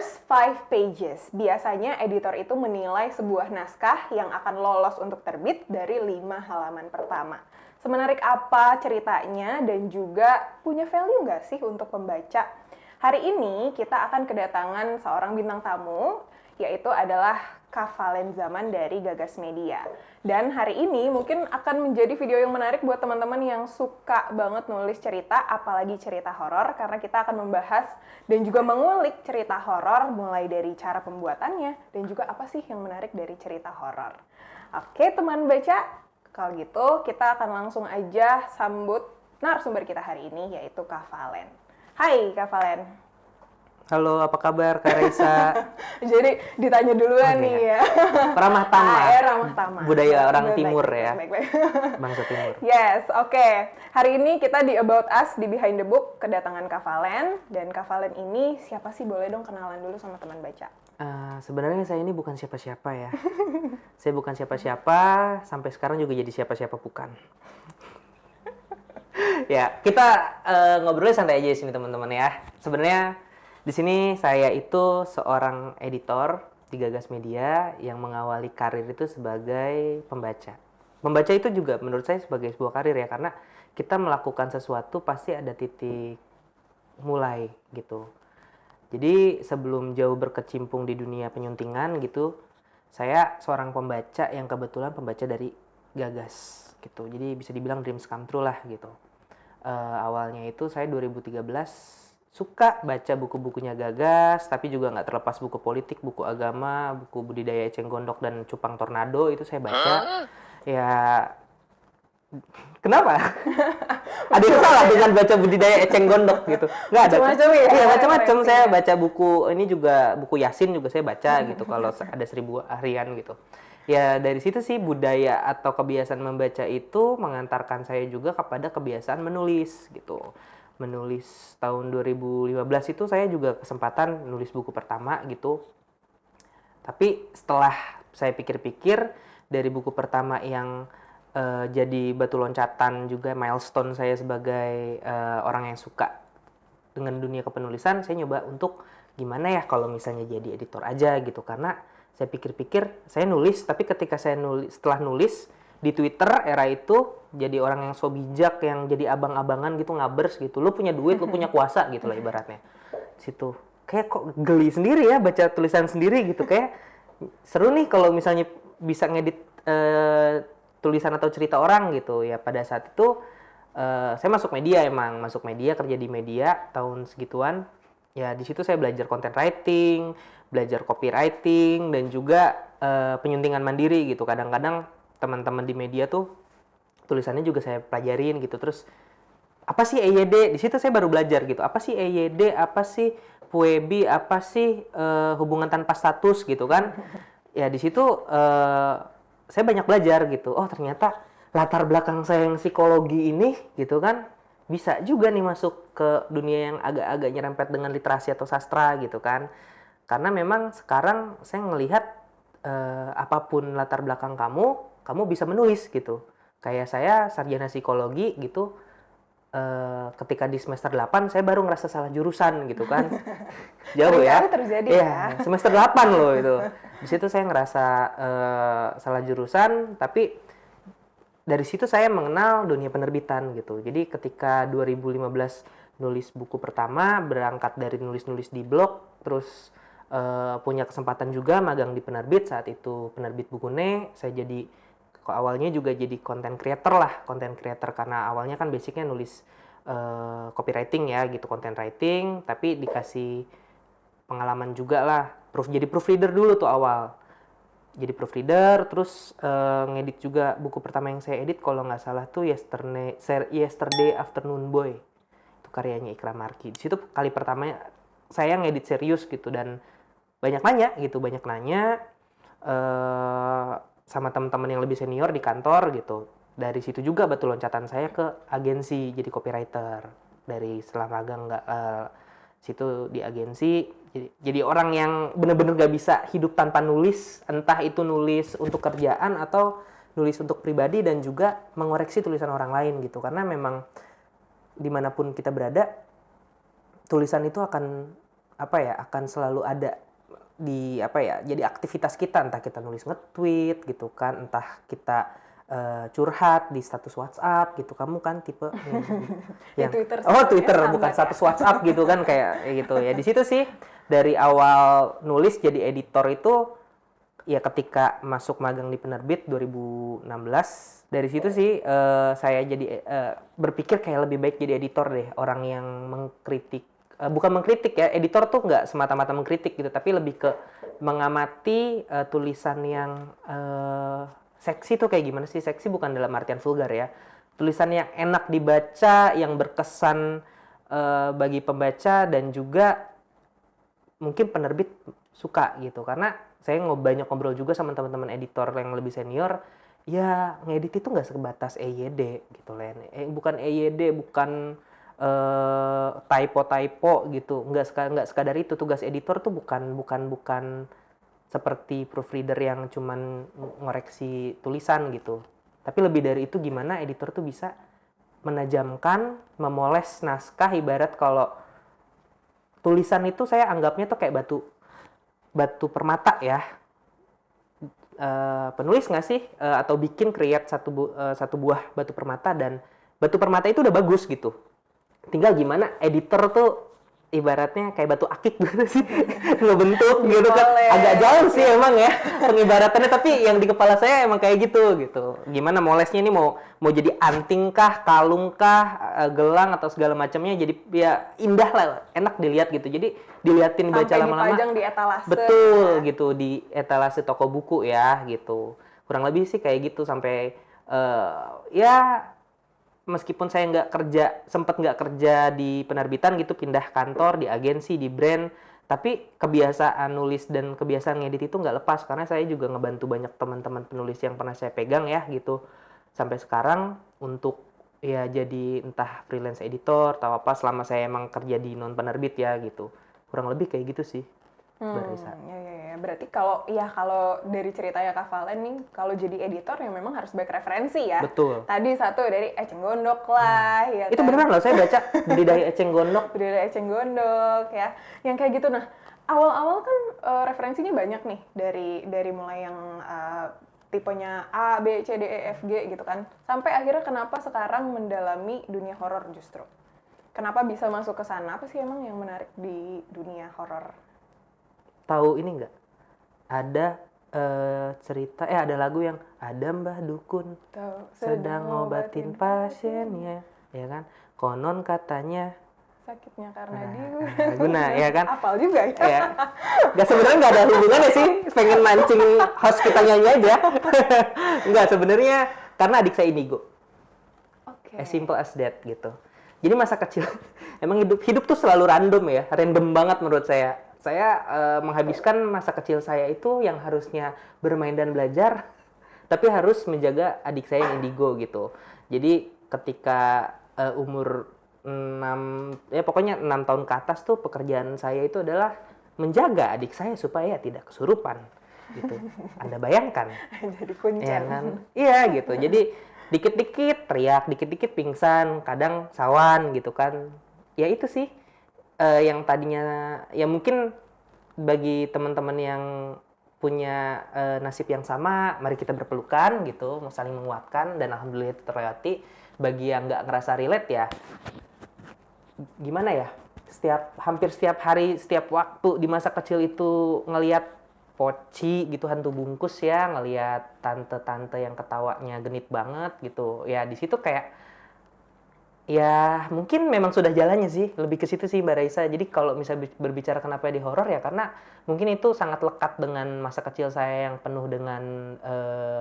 First 5 pages. Biasanya editor itu menilai sebuah naskah yang akan lolos untuk terbit dari 5 halaman pertama. Semenarik apa ceritanya dan juga punya value nggak sih untuk pembaca? Hari ini kita akan kedatangan seorang bintang tamu, yaitu adalah Kak Valen Zaman dari Gagas Media. Dan hari ini mungkin akan menjadi video yang menarik buat teman-teman yang suka banget nulis cerita, apalagi cerita horor, karena kita akan membahas dan juga mengulik cerita horor mulai dari cara pembuatannya dan juga apa sih yang menarik dari cerita horor. Oke, teman baca, kalau gitu kita akan langsung aja sambut narasumber kita hari ini, yaitu Kak Valen. Hai Kak Valen. Halo, apa kabar Kak Raisa? Jadi ditanya duluan nih ya. Ramah tamah. Ramah tamah. Budaya orang timur baik, ya. Baik. Bangsa timur. Yes, oke. Hari ini kita di About Us, di Behind the Book, kedatangan Kak Valen. Dan Kak Valen ini siapa sih? Boleh dong kenalan dulu sama teman baca. Sebenarnya saya ini bukan siapa-siapa ya. Saya bukan siapa-siapa, sampai sekarang juga jadi siapa-siapa bukan. Ya, kita ngobrolnya santai aja sini teman-teman ya. Sebenarnya di sini saya itu seorang editor di Gagas Media yang mengawali karir itu sebagai pembaca. Pembaca itu juga menurut saya sebagai sebuah karir ya, karena kita melakukan sesuatu pasti ada titik mulai gitu. Jadi sebelum jauh berkecimpung di dunia penyuntingan gitu, saya seorang pembaca yang kebetulan pembaca dari Gagas gitu. Jadi bisa dibilang dreams come true lah gitu. Awalnya itu saya 2013 suka baca buku-bukunya Gagas, tapi juga nggak terlepas buku politik, buku agama, buku budidaya eceng gondok dan cupang tornado itu saya baca. Ya, kenapa? Ada yang salah dengan baca budidaya eceng gondok gitu? Nggak ada. Macam-macam ya? Iya, macam-macam. Saya baca buku, ini juga buku Yasin juga saya baca gitu, kalau ada 1000 harian gitu. Ya dari situ sih budaya atau kebiasaan membaca itu mengantarkan saya juga kepada kebiasaan menulis gitu. Menulis tahun 2015 itu saya juga kesempatan nulis buku pertama gitu. Tapi setelah saya pikir-pikir, dari buku pertama yang jadi batu loncatan juga milestone saya sebagai orang yang suka dengan dunia kepenulisan, saya nyoba untuk gimana ya kalau misalnya jadi editor aja gitu. Karena saya pikir-pikir, saya nulis, tapi ketika saya setelah nulis di Twitter era itu jadi orang yang so bijak, yang jadi abang-abangan gitu, ngabers gitu. Lu punya duit, lu punya kuasa gitu lah ibaratnya. Situ kayak kok geli sendiri ya baca tulisan sendiri gitu, kayak seru nih kalau misalnya bisa ngedit tulisan atau cerita orang gitu ya. Pada saat itu saya masuk media, kerja di media tahun segituan. Ya di situ saya belajar content writing, belajar copywriting dan juga penyuntingan mandiri gitu. Kadang-kadang teman-teman di media tuh tulisannya juga saya pelajarin gitu. Terus apa sih EYD? Di situ saya baru belajar gitu. Apa sih EYD? Apa sih PUEBI? Apa sih hubungan tanpa status gitu kan? Ya di situ saya banyak belajar gitu. Oh ternyata latar belakang saya yang psikologi ini gitu kan bisa juga nih masuk ke dunia yang agak-agak nyerempet dengan literasi atau sastra gitu kan. Karena memang sekarang saya ngelihat apapun latar belakang kamu bisa menulis gitu. Kayak saya sarjana psikologi gitu, ketika di semester 8 saya baru ngerasa salah jurusan gitu kan. Jauh ya. Terjadi ya. Semester 8 loh itu. Di situ saya ngerasa salah jurusan, tapi dari situ saya mengenal dunia penerbitan gitu. Jadi ketika 2015 nulis buku pertama, berangkat dari nulis-nulis di blog, terus punya kesempatan juga magang di penerbit, saat itu penerbit Bukune. Saya jadi awalnya juga jadi content creator karena awalnya kan basicnya nulis copywriting ya gitu, content writing, tapi dikasih pengalaman juga lah, jadi proofreader dulu tuh awal. Jadi proofreader, terus ngedit juga buku pertama yang saya edit kalau nggak salah tuh Yesterday Afternoon Boy. Itu karyanya Ikram Marki. Di situ kali pertama saya ngedit serius gitu dan banyak nanya sama teman-teman yang lebih senior di kantor gitu. Dari situ juga batu loncatan saya ke agensi jadi copywriter. Dari setelah magang situ di agensi jadi orang yang benar-benar gak bisa hidup tanpa nulis, entah itu nulis untuk kerjaan atau nulis untuk pribadi dan juga mengoreksi tulisan orang lain gitu. Karena memang dimanapun kita berada, tulisan itu akan apa ya, akan selalu ada di apa ya, jadi aktivitas kita, entah kita nulis nge-tweet gitu kan, entah kita curhat di status WhatsApp gitu. Kamu kan tipe Di yang Twitter oh semuanya Twitter bukan sambat ya. status WhatsApp gitu kan, kayak gitu ya. Di situ sih dari awal nulis jadi editor itu ya ketika masuk magang di penerbit 2016. Dari situ sih saya jadi berpikir kayak lebih baik jadi editor deh, orang yang mengkritik. Bukan mengkritik ya, editor tuh nggak semata-mata mengkritik gitu, tapi lebih ke mengamati tulisan yang seksi tuh kayak gimana sih. Seksi bukan dalam artian vulgar ya, tulisan yang enak dibaca, yang berkesan bagi pembaca, dan juga mungkin penerbit suka gitu. Karena saya banyak ngobrol juga sama teman-teman editor yang lebih senior, ya ngedit itu nggak sebatas EYD gitu Len. Bukan EYD, bukan typo gitu, nggak sekadar itu. Tugas editor tuh bukan seperti proofreader yang cuman ngoreksi tulisan gitu, tapi lebih dari itu, gimana editor tuh bisa menajamkan, memoles naskah. Ibarat kalau tulisan itu saya anggapnya tuh kayak batu permata ya. Penulis nggak sih atau create satu buah batu permata, dan batu permata itu udah bagus gitu. Tinggal gimana editor tuh ibaratnya kayak batu akik gitu sih, ngebentuk gitu kan. Agak jauh sih emang ya pengibaratannya, tapi yang di kepala saya emang kayak gitu. Gimana molesnya ini mau jadi anting kah, kalung kah, gelang atau segala macamnya, jadi ya indah lah, enak dilihat gitu. Jadi diliatin baca lama-lama. Sampai dipajang di etalase. Betul ya. Gitu, di etalase toko buku ya gitu. Kurang lebih sih kayak gitu, sampai ya meskipun saya sempat nggak kerja di penerbitan gitu, pindah kantor di agensi, di brand, tapi kebiasaan nulis dan kebiasaan ngedit itu nggak lepas, karena saya juga ngebantu banyak teman-teman penulis yang pernah saya pegang ya gitu, sampai sekarang untuk ya jadi entah freelance editor atau apa, selama saya emang kerja di non penerbit ya gitu. Kurang lebih kayak gitu sih. Ya. Berarti kalau dari ceritanya Kak Valen nih, kalau jadi editor ya memang harus banyak referensi ya. Betul. Tadi satu dari Eceng Gondok lah, ya itu kan? beneran loh, saya baca Budidaya Eceng Gondok. Budidaya Eceng Gondok ya, yang kayak gitu. Nah, awal-awal kan referensinya banyak nih, dari mulai yang tipenya A, B, C, D, E, F, G gitu kan, sampai akhirnya kenapa sekarang mendalami dunia horor justru? Kenapa bisa masuk ke sana? Apa sih emang yang menarik di dunia horor? Tahu ini nggak? Ada cerita, ada lagu yang ada Mbah Dukun sedang ngobatin pasiennya, ya kan? Konon katanya sakitnya karena guna, ya kan? Apal juga ya. Ya. Sebenarnya nggak ada hubungannya sih, pengen mancing host kita nyanyi aja. Nggak, sebenarnya karena adik saya indigo. As simple as that gitu. Jadi masa kecil emang hidup tuh selalu random banget menurut saya. Saya menghabiskan masa kecil saya itu yang harusnya bermain dan belajar, tapi harus menjaga adik saya yang indigo gitu. Jadi ketika umur 6 tahun ke atas tuh, pekerjaan saya itu adalah menjaga adik saya supaya tidak kesurupan gitu. Anda bayangkan. Jadi kuncen. Ya kan? Iya gitu. Jadi dikit-dikit teriak, dikit-dikit pingsan, kadang sawan gitu kan. Ya itu sih yang tadinya ya mungkin bagi teman-teman yang punya nasib yang sama, mari kita berpelukan gitu, mau saling menguatkan, dan alhamdulillah itu terlewati. Bagi yang nggak ngerasa relate ya, gimana ya? Hampir setiap hari, setiap waktu di masa kecil itu ngelihat poci gitu, hantu bungkus ya, ngelihat tante-tante yang ketawanya genit banget gitu. Ya di situ kayak ya mungkin memang sudah jalannya sih, lebih ke situ sih Mbak Raisa. Jadi kalau misalnya berbicara kenapa di horor ya karena mungkin itu sangat lekat dengan masa kecil saya yang penuh dengan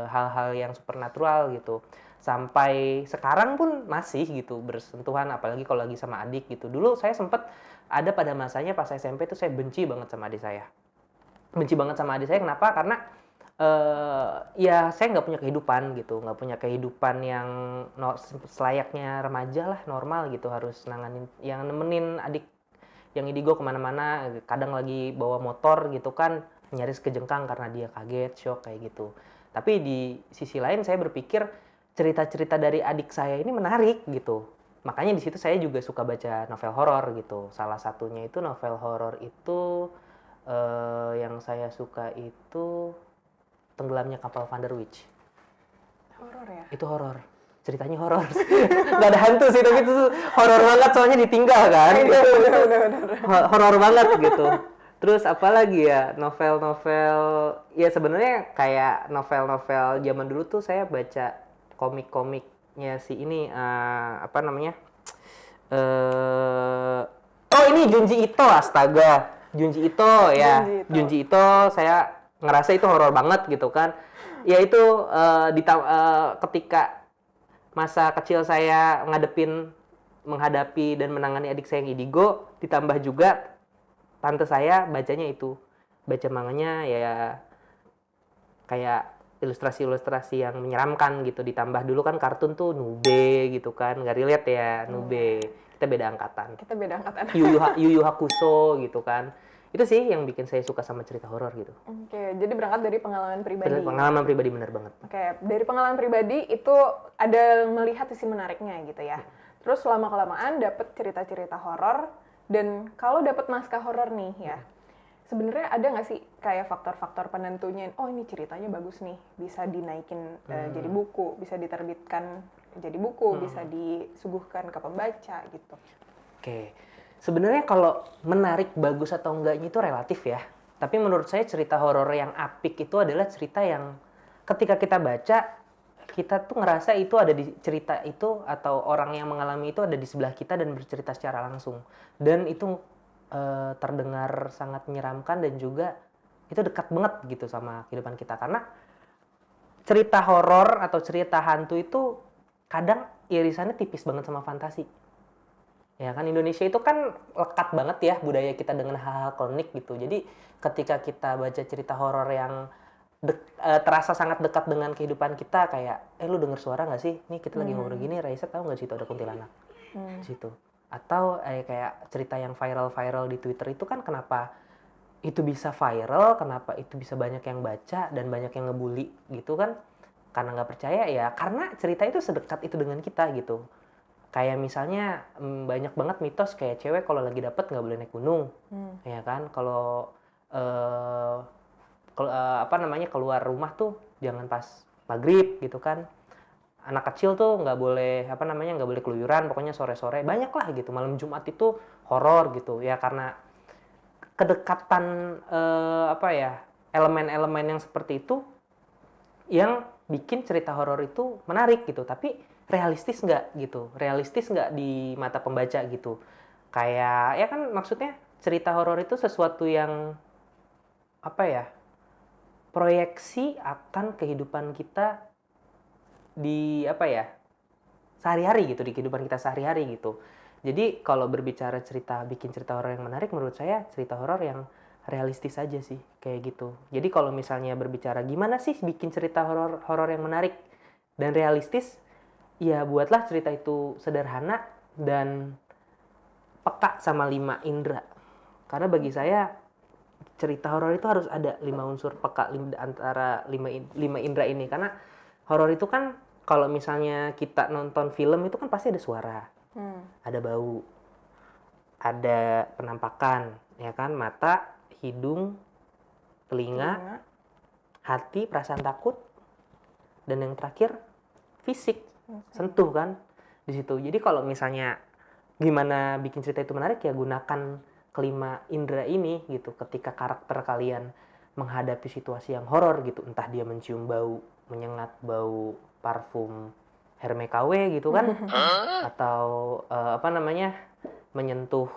hal-hal yang supernatural gitu. Sampai sekarang pun masih gitu bersentuhan, apalagi kalau lagi sama adik gitu. Dulu saya sempat ada pada masanya pas SMP itu saya benci banget sama adik saya. Benci banget sama adik saya, kenapa? Karena ya saya nggak punya kehidupan gitu, nggak punya kehidupan yang selayaknya remaja lah, normal gitu, harus nanganin, yang nemenin adik yang indigo kemana-mana, kadang lagi bawa motor gitu kan, nyaris kejengkang karena dia kaget, shock kayak gitu. Tapi di sisi lain saya berpikir cerita-cerita dari adik saya ini menarik gitu, Makanya di situ saya juga suka baca novel horor gitu. Salah satunya itu novel horor itu yang saya suka itu Tenggelamnya Kapal Van der Witch. Horor ya? Itu horor. Ceritanya horor. Nggak ada hantu sih, tapi itu horor banget soalnya ditinggal kan. Horor banget gitu. Terus apalagi ya, novel-novel ya sebenarnya kayak novel-novel zaman dulu tuh saya baca komik-komiknya si ini apa namanya? Oh ini Junji Ito, astaga. Junji Ito ya. Junji Ito saya ngerasa itu horor banget gitu kan. Ya itu ketika masa kecil saya menghadapi dan menangani adik saya yang indigo, ditambah juga tante saya bacanya itu, baca manganya ya kayak ilustrasi-ilustrasi yang menyeramkan gitu, ditambah dulu kan kartun tuh Nube gitu kan, nggak relate ya Nube, kita beda angkatan. Yu Yu Hakusho gitu kan, itu sih yang bikin saya suka sama cerita horor gitu. Oke, jadi berangkat dari pengalaman pribadi. Dari pengalaman pribadi, benar banget. Oke, dari pengalaman pribadi itu ada melihat sisi menariknya gitu ya. Terus lama-kelamaan dapet cerita-cerita horor, dan kalau dapet naskah horor nih ya, sebenarnya ada nggak sih kayak faktor-faktor penentunya, oh ini ceritanya bagus nih, bisa dinaikin jadi buku, bisa diterbitkan jadi buku, bisa disuguhkan ke pembaca gitu. Oke. Sebenarnya kalau menarik, bagus atau enggaknya itu relatif ya. Tapi menurut saya cerita horor yang apik itu adalah cerita yang ketika kita baca, kita tuh ngerasa itu ada di cerita itu atau orang yang mengalami itu ada di sebelah kita dan bercerita secara langsung. Dan itu terdengar sangat menyeramkan dan juga itu dekat banget gitu sama kehidupan kita. Karena cerita horor atau cerita hantu itu kadang irisannya tipis banget sama fantasi. Ya kan Indonesia itu kan lekat banget ya budaya kita dengan hal-hal klinik gitu. Jadi ketika kita baca cerita horor yang terasa sangat dekat dengan kehidupan kita, kayak lu denger suara nggak sih? Nih kita lagi ngobrol gini, Raisa tahu nggak situ ada kuntilanak? Situ. Atau kayak cerita yang viral-viral di Twitter itu kan kenapa itu bisa viral, kenapa itu bisa banyak yang baca dan banyak yang ngebully gitu kan? Karena nggak percaya ya, karena cerita itu sedekat itu dengan kita gitu. Kayak misalnya banyak banget mitos kayak cewek kalau lagi dapet nggak boleh naik gunung, ya kan? Kalau apa namanya keluar rumah tuh jangan pas maghrib gitu kan. Anak kecil tuh nggak boleh apa namanya nggak boleh keluyuran, pokoknya sore-sore banyak lah gitu. Malam Jumat itu horor gitu ya karena kedekatan apa ya elemen-elemen yang seperti itu yang bikin cerita horor itu menarik gitu. Tapi realistis nggak gitu, realistis nggak di mata pembaca gitu. Kayak ya kan maksudnya cerita horor itu sesuatu yang apa ya, proyeksi akan kehidupan kita di apa ya, sehari-hari gitu, di kehidupan kita sehari-hari gitu. Jadi kalau berbicara bikin cerita horor yang menarik, menurut saya cerita horor yang realistis aja sih, kayak gitu. Jadi kalau misalnya berbicara gimana sih bikin cerita horor yang menarik dan realistis, ya buatlah cerita itu sederhana dan peka sama 5 indera. Karena bagi saya cerita horor itu harus ada 5 unsur peka antara 5 indera ini. Karena horor itu kan kalau misalnya kita nonton film itu kan pasti ada suara, ada bau, ada penampakan, ya kan, mata, hidung, telinga, hati, perasaan takut, dan yang terakhir fisik. Sentuh kan di situ. Jadi kalau misalnya gimana bikin cerita itu menarik ya gunakan kelima indera ini gitu ketika karakter kalian menghadapi situasi yang horor gitu, entah dia mencium bau menyengat, bau parfum Hermes KW gitu kan, atau apa namanya menyentuh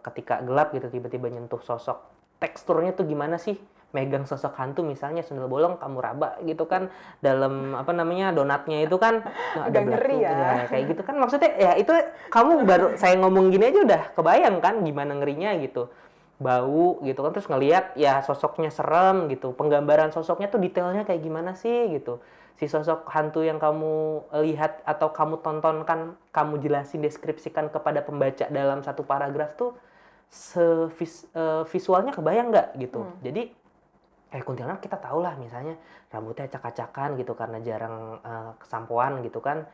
ketika gelap gitu tiba-tiba nyentuh sosok, teksturnya tuh gimana sih, megang sosok hantu misalnya sundel bolong kamu raba gitu kan dalam apa namanya donatnya itu kan ada ngeri ya. Kayak gitu kan maksudnya ya itu kamu baru saya ngomong gini aja udah kebayang kan gimana ngerinya gitu, bau gitu kan, terus ngelihat ya sosoknya serem gitu, penggambaran sosoknya tuh detailnya kayak gimana sih gitu, si sosok hantu yang kamu lihat atau kamu tontonkan, kamu jelasin deskripsikan kepada pembaca dalam satu paragraf tuh visualnya kebayang nggak gitu. Jadi kuntilanak kita tahu lah misalnya rambutnya acak-acakan gitu karena jarang kesampoan gitu kan.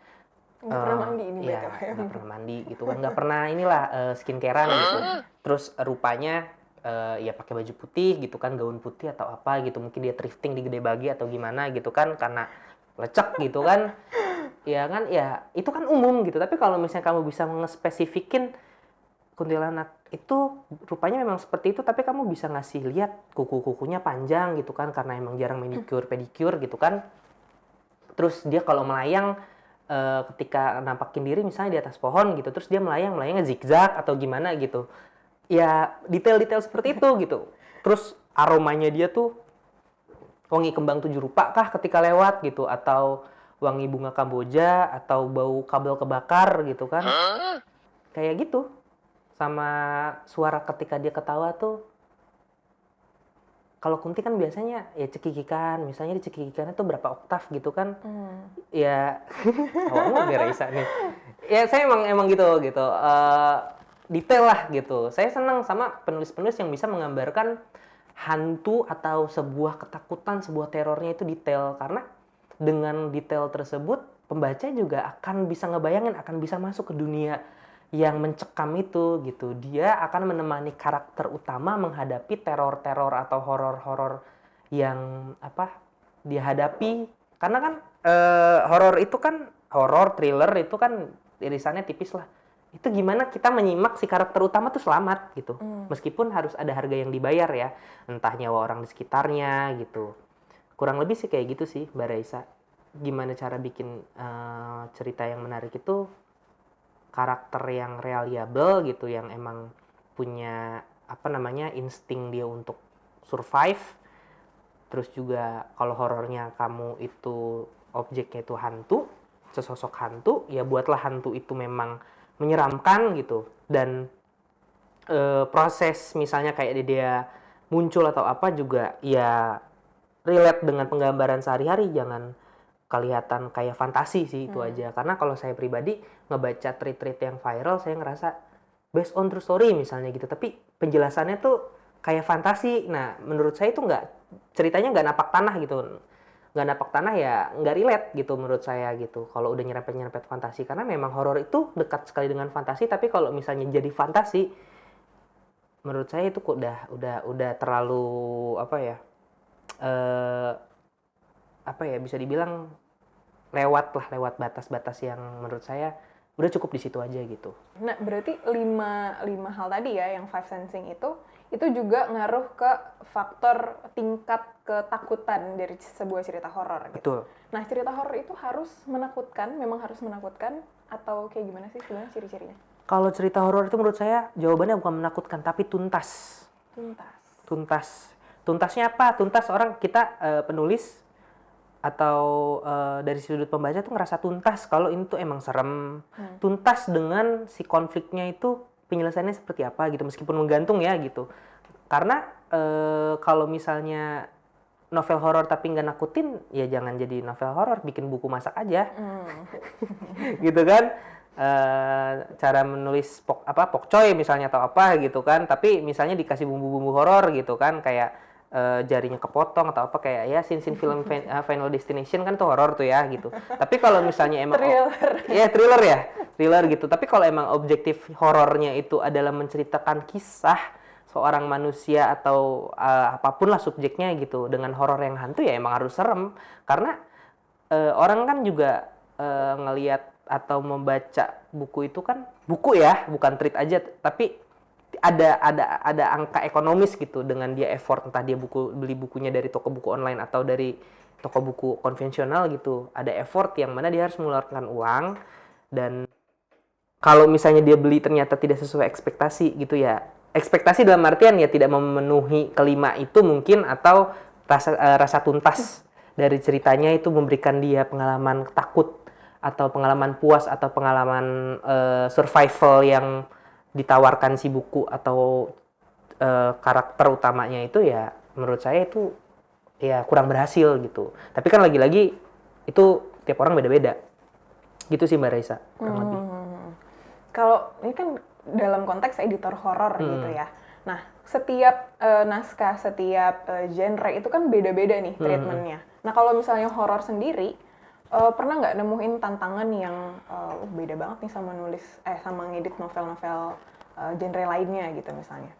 Nggak pernah mandi ini Iya, BTW. nggak pernah mandi gitu kan, nggak pernah inilah skincarean gitu. Terus rupanya ya pakai baju putih gitu kan, gaun putih atau apa gitu, mungkin dia thrifting di Gede Bagi atau gimana gitu kan, karena lecek gitu kan. Ya kan, ya itu kan umum gitu. Tapi kalau misalnya kamu bisa ngespesifikin kuntilanak itu rupanya memang seperti itu, tapi kamu bisa ngasih lihat kuku-kukunya panjang gitu kan, karena emang jarang manicure pedicure gitu kan. Terus dia kalau melayang ketika nampakin diri misalnya di atas pohon gitu, terus dia melayangnya zigzag atau gimana gitu. Ya detail-detail seperti itu gitu. Terus aromanya dia tuh wangi kembang 7 rupa kah ketika lewat gitu, atau wangi bunga kamboja, atau bau kabel kebakar gitu kan. Kayak gitu. Sama suara ketika dia ketawa tuh, kalau Kunti kan biasanya ya cekikikan, misalnya di cekikikannya tuh berapa oktav gitu kan. Ya awalnya biar Raisa nih. Ya saya emang gitu. Detail lah gitu. Saya senang sama penulis-penulis yang bisa menggambarkan hantu atau sebuah ketakutan, sebuah terornya itu detail, karena dengan detail tersebut pembaca juga akan bisa ngebayangin, akan bisa masuk ke dunia yang mencekam itu gitu. Dia akan menemani karakter utama menghadapi teror-teror atau horor-horor yang dia hadapi. Karena kan horor itu kan, horor thriller itu kan irisannya tipis lah. Itu gimana kita menyimak si karakter utama tuh selamat gitu. Meskipun harus ada harga yang dibayar ya, entah nyawa orang di sekitarnya gitu. Kurang lebih sih kayak gitu sih Mbak Raisa. Gimana cara bikin cerita yang menarik itu karakter yang reliable gitu, yang emang punya insting dia untuk survive. Terus juga kalau horornya kamu itu objeknya itu hantu, sesosok hantu, ya buatlah hantu itu memang menyeramkan gitu. Dan proses misalnya kayak dia muncul atau apa juga ya relate dengan penggambaran sehari-hari, jangan kelihatan kayak fantasi sih, itu aja. Karena kalau saya pribadi ngebaca tweet-tweet yang viral, saya ngerasa based on true story misalnya gitu, tapi penjelasannya tuh kayak fantasi. Nah, menurut saya itu ceritanya nggak napak tanah gitu. Nggak napak tanah ya nggak relate gitu menurut saya gitu. Kalau udah nyerempet-nyerempet fantasi, karena memang horor itu dekat sekali dengan fantasi, tapi kalau misalnya jadi fantasi, menurut saya itu udah terlalu bisa dibilang lewat batas-batas yang menurut saya udah cukup di situ aja gitu. Nah, berarti lima hal tadi ya, yang five sensing itu juga ngaruh ke faktor tingkat ketakutan dari sebuah cerita horor gitu. Betul. Nah, cerita horor itu memang harus menakutkan, atau kayak gimana sih sebenarnya ciri-cirinya? Kalau cerita horor itu menurut saya jawabannya bukan menakutkan, tapi tuntas. Tuntasnya apa? Tuntas orang kita penulis atau dari sudut pembaca tuh ngerasa tuntas kalau ini tuh emang serem. Tuntas dengan si konfliknya itu penyelesaiannya seperti apa gitu, meskipun menggantung ya gitu. Karena kalau misalnya novel horor tapi nggak nakutin, ya jangan jadi novel horor, bikin buku masak aja. Gitu kan. Cara menulis pokcoy misalnya atau apa gitu kan, tapi misalnya dikasih bumbu-bumbu horor gitu kan, kayak jarinya kepotong atau apa, kayak ya scene film Final Destination kan tuh horor tuh ya gitu. Tapi kalau misalnya emang thriller gitu. Tapi kalau emang objektif horornya itu adalah menceritakan kisah seorang manusia atau apapun lah subjeknya gitu, dengan horor yang hantu, ya emang harus serem. Karena orang kan juga ngelihat atau membaca buku itu kan buku ya, bukan treat aja, tapi ada angka ekonomis gitu dengan dia effort, entah dia beli bukunya dari toko buku online atau dari toko buku konvensional gitu. Ada effort yang mana dia harus mengeluarkan uang, dan kalau misalnya dia beli ternyata tidak sesuai ekspektasi gitu ya. Ekspektasi dalam artian ya tidak memenuhi kelima itu mungkin, atau rasa tuntas dari ceritanya itu memberikan dia pengalaman takut atau pengalaman puas atau pengalaman survival yang ditawarkan si buku atau karakter utamanya itu, ya menurut saya itu ya kurang berhasil gitu. Tapi kan lagi-lagi itu tiap orang beda-beda. Gitu sih Mbak Raisa, kurang lebih. Kalau ini kan dalam konteks editor horor gitu ya. Nah, setiap naskah, setiap genre itu kan beda-beda nih treatmentnya. Nah, kalau misalnya horor sendiri, Pernah nggak nemuin tantangan yang beda banget nih sama sama ngedit novel-novel genre lainnya gitu misalnya?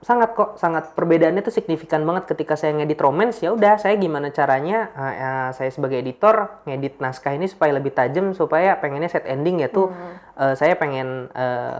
Sangat kok, sangat perbedaannya tuh signifikan banget ketika saya ngedit romance. Ya udah, saya gimana caranya saya sebagai editor ngedit naskah ini supaya lebih tajam, supaya pengennya set ending ya tuh saya pengen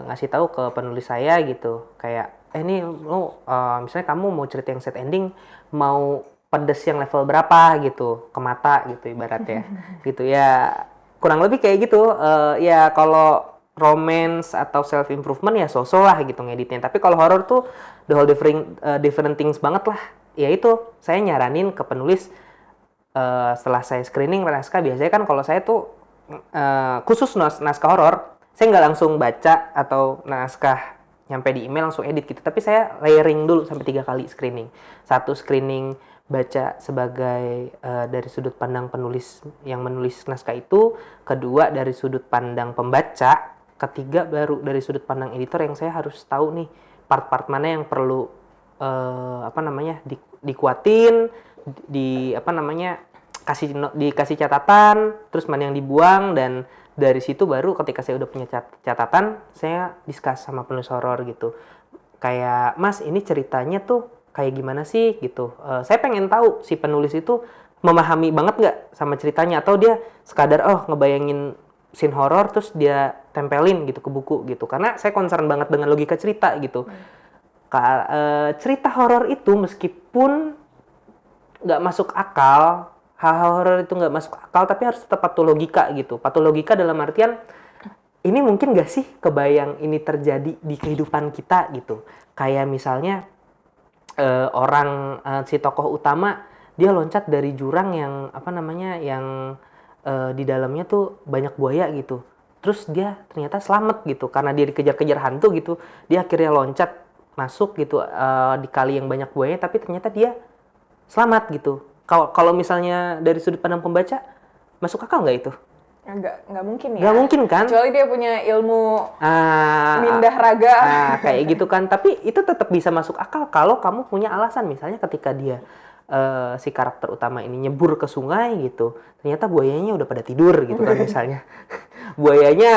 ngasih tahu ke penulis saya gitu, kayak ini lu misalnya kamu mau cerita yang set ending, mau pedes yang level berapa gitu ke mata gitu ibaratnya gitu ya, kurang lebih kayak gitu. Ya kalau romance atau self improvement ya so-so lah gitu ngeditnya. Tapi kalau horror tuh the whole different things banget lah. Ya itu saya nyaranin ke penulis setelah saya screening naskah, biasanya kan kalau saya tuh khusus naskah horor, saya nggak langsung baca atau naskah nyampe di email langsung edit gitu. Tapi saya layering dulu sampai 3 kali screening. Satu screening baca sebagai dari sudut pandang penulis yang menulis naskah itu, kedua dari sudut pandang pembaca, ketiga baru dari sudut pandang editor yang saya harus tahu nih part-part mana yang perlu dikuatin, dikasih catatan, terus mana yang dibuang, dan dari situ baru ketika saya udah punya catatan, saya discuss sama penulis horor gitu. Kayak, Mas, ini ceritanya tuh kayak gimana sih gitu. Saya pengen tahu si penulis itu memahami banget nggak sama ceritanya, atau dia sekadar ngebayangin scene horor terus dia tempelin gitu ke buku gitu. Karena saya concern banget dengan logika cerita gitu. Cerita horor itu meskipun nggak masuk akal, hal-hal horor itu nggak masuk akal, tapi harus tetap patologika gitu. Patologika dalam artian, ini mungkin nggak sih kebayang ini terjadi di kehidupan kita gitu. Kayak misalnya si tokoh utama dia loncat dari jurang yang di dalamnya tuh banyak buaya gitu. Terus dia ternyata selamat gitu karena dia dikejar-kejar hantu gitu. Dia akhirnya loncat masuk gitu di kali yang banyak buaya, tapi ternyata dia selamat gitu. Kalau misalnya dari sudut pandang pembaca, masuk akal nggak itu? Nggak mungkin ya. Nggak mungkin kan? Kecuali dia punya ilmu mindah raga. Kayak gitu kan. Tapi itu tetap bisa masuk akal kalau kamu punya alasan. Misalnya ketika dia si karakter utama ini nyebur ke sungai gitu, ternyata buayanya udah pada tidur gitu kan misalnya. Buayanya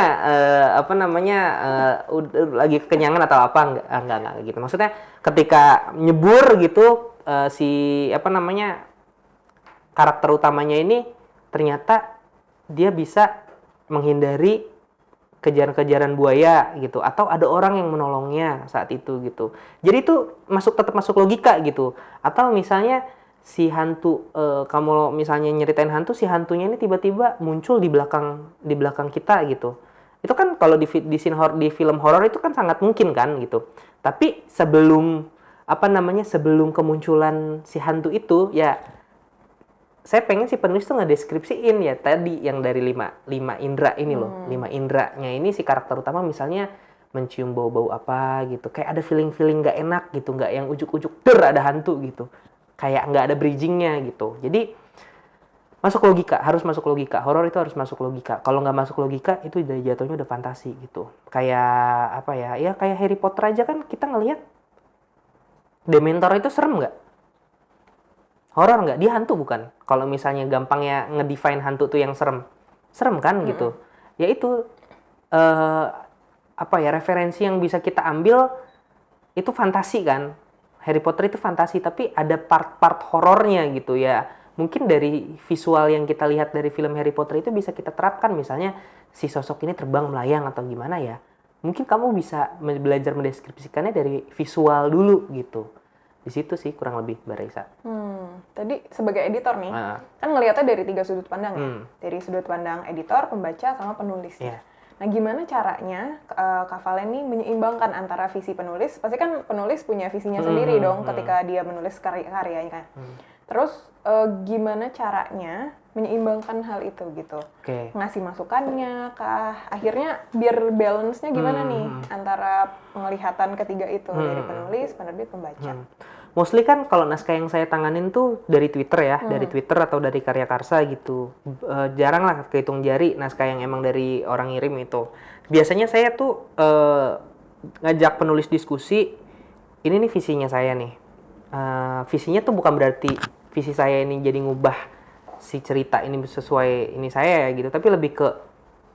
lagi kenyangan atau apa, enggak gitu. Maksudnya ketika nyebur gitu karakter utamanya ini ternyata dia bisa menghindari kejaran-kejaran buaya gitu, atau ada orang yang menolongnya saat itu gitu. Jadi itu tetap masuk logika gitu. Atau misalnya si hantu, kamu misalnya nyeritain hantu, si hantunya ini tiba-tiba muncul di belakang kita gitu. Itu kan kalau di film horor itu kan sangat mungkin kan gitu. Tapi sebelum kemunculan si hantu itu, ya saya pengen si penulis tuh ngedeskripsiin ya tadi yang dari lima indera ini loh. 5 inderanya ini si karakter utama misalnya mencium bau-bau apa gitu. Kayak ada feeling-feeling nggak enak gitu, nggak yang ujuk-ujuk ada hantu gitu. Kayak nggak ada bridgingnya gitu. Jadi harus masuk logika. Horor itu harus masuk logika. Kalau nggak masuk logika itu dari jatuhnya udah fantasi gitu. Kayak kayak Harry Potter aja kan kita ngelihat Dementor itu serem nggak? Horor nggak? Dia hantu bukan? Kalau misalnya gampangnya ngedefine hantu tuh yang serem kan gitu. Ya itu referensi yang bisa kita ambil itu fantasi kan. Harry Potter itu fantasi, tapi ada part-part horornya gitu ya. Mungkin dari visual yang kita lihat dari film Harry Potter itu bisa kita terapkan, misalnya si sosok ini terbang melayang atau gimana ya. Mungkin kamu bisa belajar mendeskripsikannya dari visual dulu gitu. Di situ sih kurang lebih Mbak Raisa. Tadi sebagai editor nih, kan ngelihatnya dari 3 sudut pandang ya. Dari sudut pandang editor, pembaca, sama penulis. Yeah. Nah, gimana caranya Kak Valen nih menyeimbangkan antara visi penulis? Pasti kan penulis punya visinya sendiri dong ketika dia menulis karyanya kan. Terus gimana caranya menyeimbangkan hal itu gitu? Ngasih masukannya kah? Akhirnya biar balance-nya gimana nih antara penglihatan ketiga itu dari penulis, penerbit, pembaca? Mostly kan kalau naskah yang saya tanganin tuh dari Twitter ya, dari Twitter atau dari Karya Karsa gitu. Jarang lah kehitung jari naskah yang emang dari orang ngirim itu. Biasanya saya tuh ngajak penulis diskusi, ini nih visinya saya nih. Visinya tuh bukan berarti visi saya ini jadi ngubah si cerita ini sesuai ini saya ya gitu, tapi lebih ke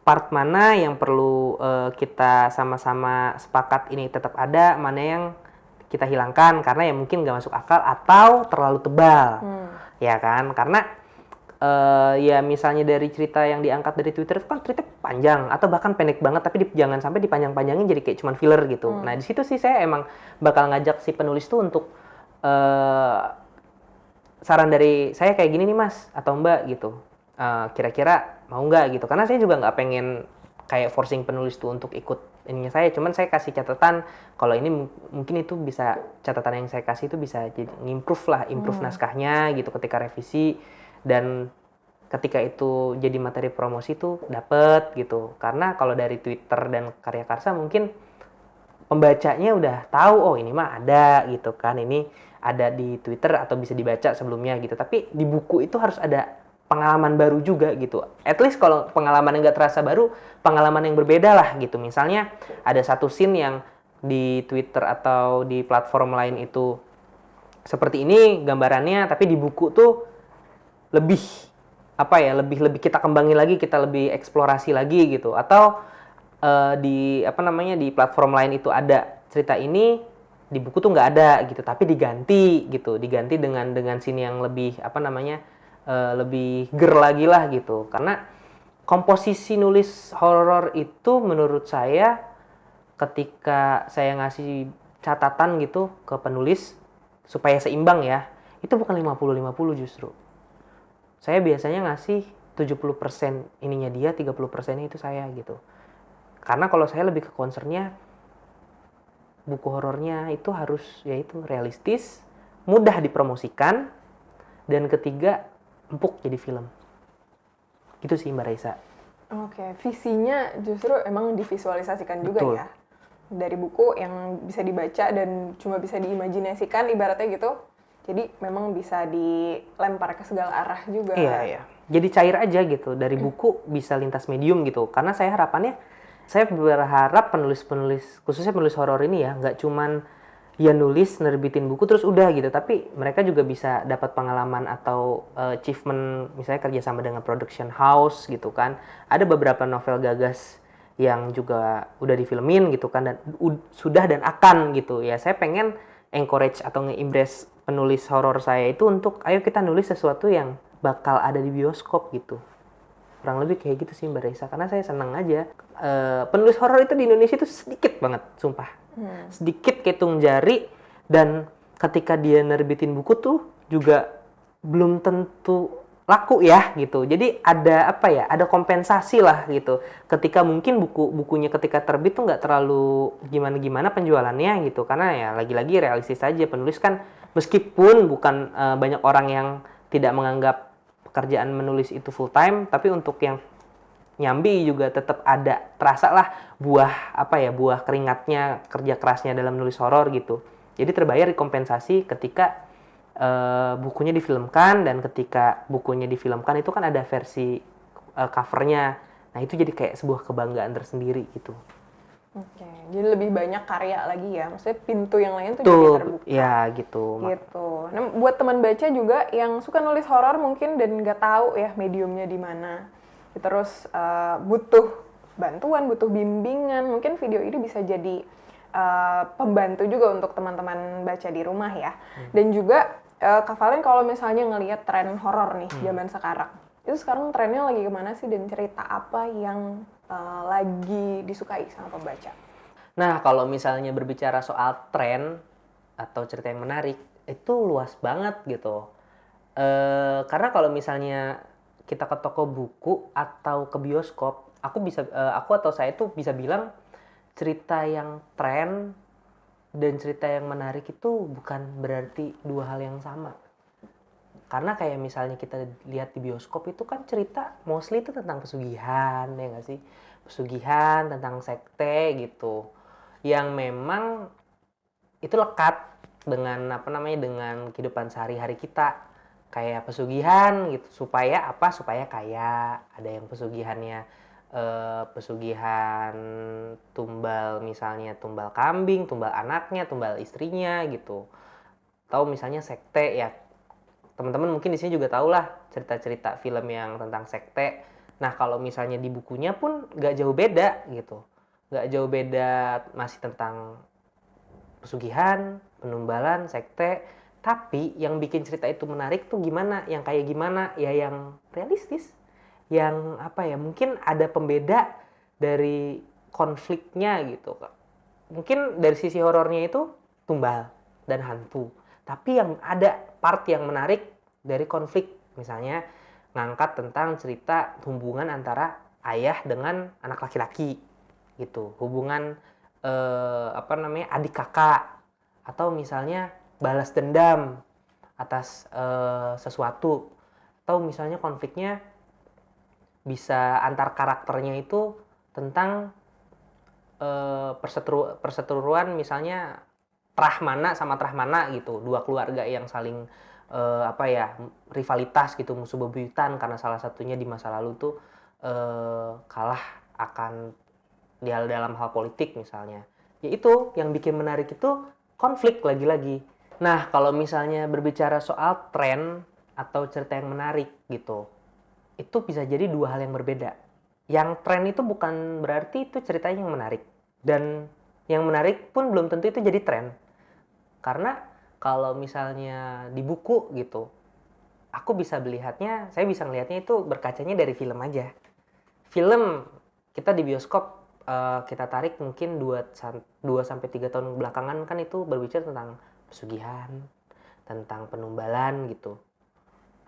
part mana yang perlu kita sama-sama sepakat ini tetap ada, mana yang kita hilangkan karena ya mungkin nggak masuk akal atau terlalu tebal, ya kan? Karena ya misalnya dari cerita yang diangkat dari Twitter itu kan cerita panjang atau bahkan pendek banget, tapi jangan sampai dipanjang-panjangin jadi kayak cuman filler gitu. Nah di situ sih saya emang bakal ngajak si penulis tuh untuk saran dari saya kayak gini nih mas atau mbak gitu, kira-kira mau nggak gitu, karena saya juga nggak pengen kayak forcing penulis tuh untuk ikut ininya saya, cuman saya kasih catatan kalau ini mungkin itu bisa, catatan yang saya kasih itu bisa jadi improve naskahnya gitu ketika revisi, dan ketika itu jadi materi promosi tuh dapet gitu, karena kalau dari Twitter dan Karya Karsa mungkin pembacanya udah tahu oh ini mah ada gitu kan, ini ada di Twitter atau bisa dibaca sebelumnya gitu, tapi di buku itu harus ada pengalaman baru juga gitu, at least kalau pengalaman yang nggak terasa baru, pengalaman yang berbeda lah gitu. Misalnya ada satu scene yang di Twitter atau di platform lain itu seperti ini gambarannya, tapi di buku tuh lebih apa ya, lebih kita kembangin lagi, kita lebih eksplorasi lagi gitu, atau di apa namanya di platform lain itu ada cerita ini, di buku tuh nggak ada gitu, tapi diganti gitu, diganti dengan scene yang lebih apa namanya lebih ger lagi lah gitu. Karena komposisi nulis horor itu menurut saya ketika saya ngasih catatan gitu ke penulis supaya seimbang ya, itu bukan 50-50 justru. Saya biasanya ngasih 70% ininya dia, 30% itu saya gitu. Karena kalau saya lebih ke concernnya buku horornya itu harus yaitu realistis, mudah dipromosikan, dan ketiga empuk jadi film. Gitu sih Mbak Raisa. Oke, visinya justru emang divisualisasikan juga Betul. ya. Dari buku yang bisa dibaca dan cuma bisa diimajinasikan ibaratnya gitu. Jadi memang bisa dilempar ke segala arah juga. Iya, iya. Jadi cair aja gitu. Dari buku bisa lintas medium gitu. Karena saya harapannya, saya berharap penulis-penulis, khususnya penulis horor ini ya, nggak cuman ya nulis, nerbitin buku terus udah gitu. Tapi mereka juga bisa dapat pengalaman atau achievement, misalnya kerjasama dengan production house gitu kan. Ada beberapa novel gagas yang juga udah difilmin gitu kan, dan sudah dan akan gitu ya. Saya pengen encourage atau nge-impress penulis horor saya itu untuk ayo kita nulis sesuatu yang bakal ada di bioskop gitu. Kurang lebih kayak gitu sih Mbak Raisa, karena saya senang aja. Penulis horor itu di Indonesia itu sedikit banget, sumpah. Sedikit kehitung jari, dan ketika dia nerbitin buku tuh juga belum tentu laku ya gitu. Jadi ada apa ya, ada kompensasi lah gitu. Ketika mungkin bukunya ketika terbit tuh nggak terlalu gimana-gimana penjualannya gitu. Karena ya lagi-lagi realistis aja, penulis kan meskipun bukan banyak orang yang tidak menganggap pekerjaan menulis itu full time, tapi untuk yang nyambi juga tetap ada, terasa lah buah apa ya, buah keringatnya, kerja kerasnya dalam nulis horor gitu. Jadi terbayar kompensasi ketika bukunya difilmkan, dan ketika bukunya difilmkan itu kan ada versi covernya. Nah itu jadi kayak sebuah kebanggaan tersendiri gitu. Oke, jadi lebih banyak karya lagi ya. Maksudnya pintu yang lain tuh jadi Tuh, terbuka. ya gitu. Gitu. Nah, buat teman baca juga yang suka nulis horor mungkin dan nggak tahu ya mediumnya di mana. Terus butuh bantuan, butuh bimbingan. Mungkin video ini bisa jadi pembantu juga untuk teman-teman baca di rumah ya. Dan juga Kak Valen kalau misalnya ngelihat tren horor nih zaman sekarang, itu sekarang trennya lagi kemana sih, dan cerita apa yang lagi disukai sama pembaca? Nah, kalau misalnya berbicara soal tren atau cerita yang menarik, itu luas banget gitu. Karena kalau misalnya kita ke toko buku atau ke bioskop, aku atau saya tuh bisa bilang cerita yang tren dan cerita yang menarik itu bukan berarti dua hal yang sama. Karena kayak misalnya kita lihat di bioskop itu kan cerita mostly itu tentang pesugihan, ya nggak sih? Pesugihan, tentang sekte gitu. Yang memang itu lekat dengan apa namanya, dengan kehidupan sehari-hari kita. Kayak pesugihan gitu, supaya apa? Supaya kaya. Ada yang pesugihannya pesugihan tumbal, misalnya tumbal kambing, tumbal anaknya, tumbal istrinya gitu. Atau misalnya sekte ya, teman-teman mungkin di sini juga tahu lah cerita-cerita film yang tentang sekte. Nah, kalau misalnya di bukunya pun nggak jauh beda gitu. Nggak jauh beda, masih tentang pesugihan, penumbalan, sekte. Tapi yang bikin cerita itu menarik tuh gimana? Yang kayak gimana? Ya yang realistis. Yang apa ya, mungkin ada pembeda dari konfliknya gitu. Mungkin dari sisi horornya itu tumbal dan hantu. Tapi yang ada part yang menarik dari konflik. Misalnya ngangkat tentang cerita hubungan antara ayah dengan anak laki-laki gitu. Hubungan adik kakak, atau misalnya balas dendam atas sesuatu, atau misalnya konfliknya bisa antar karakternya itu tentang perseteruan, misalnya Trahmana sama Trahmana gitu, dua keluarga yang saling rivalitas gitu, musuh bebuyutan karena salah satunya di masa lalu tuh kalah akan dalam hal politik misalnya. Yaitu yang bikin menarik itu konflik lagi-lagi. Nah, kalau misalnya berbicara soal tren atau cerita yang menarik gitu, itu bisa jadi dua hal yang berbeda. Yang tren itu bukan berarti itu ceritanya yang menarik. Dan yang menarik pun belum tentu itu jadi tren. Karena kalau misalnya di buku gitu, aku bisa melihatnya, saya bisa melihatnya itu berkacanya dari film aja. Film kita di bioskop kita tarik mungkin 2-3 tahun belakangan kan itu berbicara tentang pesugihan, tentang penumbalan gitu,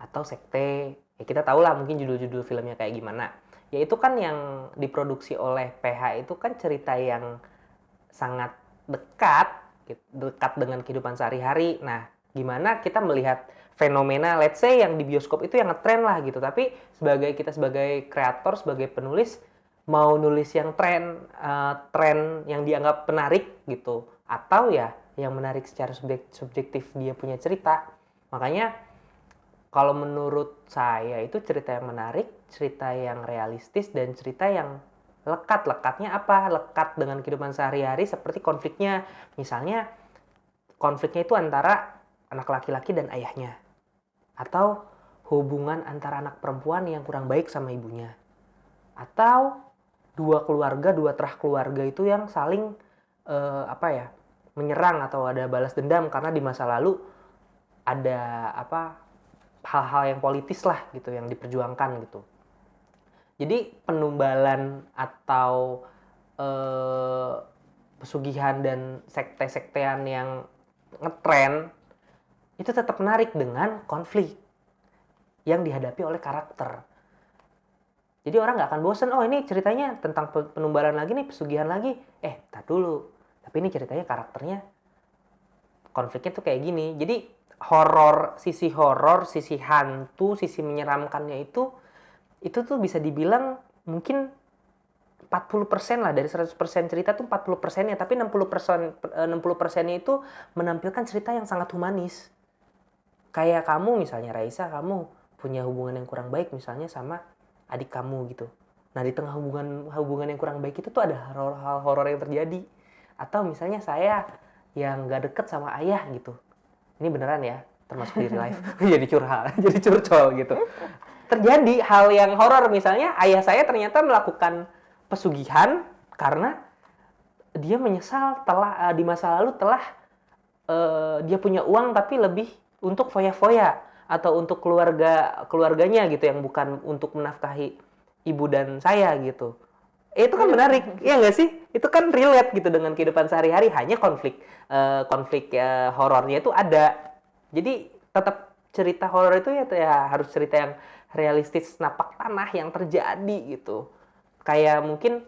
atau sekte. Ya kita tahu lah mungkin judul-judul filmnya kayak gimana. Ya itu kan yang diproduksi oleh PH itu kan cerita yang sangat dekat dengan kehidupan sehari-hari. Nah, gimana kita melihat fenomena, let's say yang di bioskop itu yang ngetren lah gitu. Tapi kita sebagai kreator, sebagai penulis, mau nulis yang tren yang dianggap menarik gitu, atau ya yang menarik secara subjektif dia punya cerita. Makanya kalau menurut saya itu cerita yang menarik, cerita yang realistis, dan cerita yang lekat. Lekatnya apa? Lekat dengan kehidupan sehari-hari seperti konfliknya. Misalnya konfliknya itu antara anak laki-laki dan ayahnya. Atau hubungan antara anak perempuan yang kurang baik sama ibunya. Atau dua terah keluarga itu yang saling menyerang atau ada balas dendam karena di masa lalu ada hal-hal yang politis lah gitu yang diperjuangkan gitu. Jadi penumbalan atau pesugihan dan sekte-sektean yang ngetren itu tetap menarik dengan konflik yang dihadapi oleh karakter. Jadi orang nggak akan bosen, oh ini ceritanya tentang penumbalan lagi nih, pesugihan lagi. Tak dulu. Tapi ini ceritanya karakternya, konfliknya tuh kayak gini. Jadi horor, sisi hantu, sisi menyeramkannya itu tuh bisa dibilang mungkin 40% lah dari 100% cerita tuh 40%-nya, tapi 60%-nya itu menampilkan cerita yang sangat humanis. Kayak kamu misalnya Raisa, kamu punya hubungan yang kurang baik misalnya sama adik kamu gitu. Nah, di tengah hubungan yang kurang baik itu tuh ada hal horor yang terjadi. Atau misalnya saya yang gak deket sama ayah gitu. Ini beneran ya, termasuk di real life. Jadi curhat, jadi curcol gitu. Terjadi hal yang horor, misalnya ayah saya ternyata melakukan pesugihan karena dia menyesal di masa lalu telah dia punya uang tapi lebih untuk foya-foya atau untuk keluarganya gitu, yang bukan untuk menafkahi ibu dan saya gitu. Itu kan menarik, ya nggak sih? Itu kan relate gitu dengan kehidupan sehari-hari, hanya konflik horornya itu ada. Jadi tetap cerita horor itu ya harus cerita yang realistis, napak tanah yang terjadi gitu. Kayak mungkin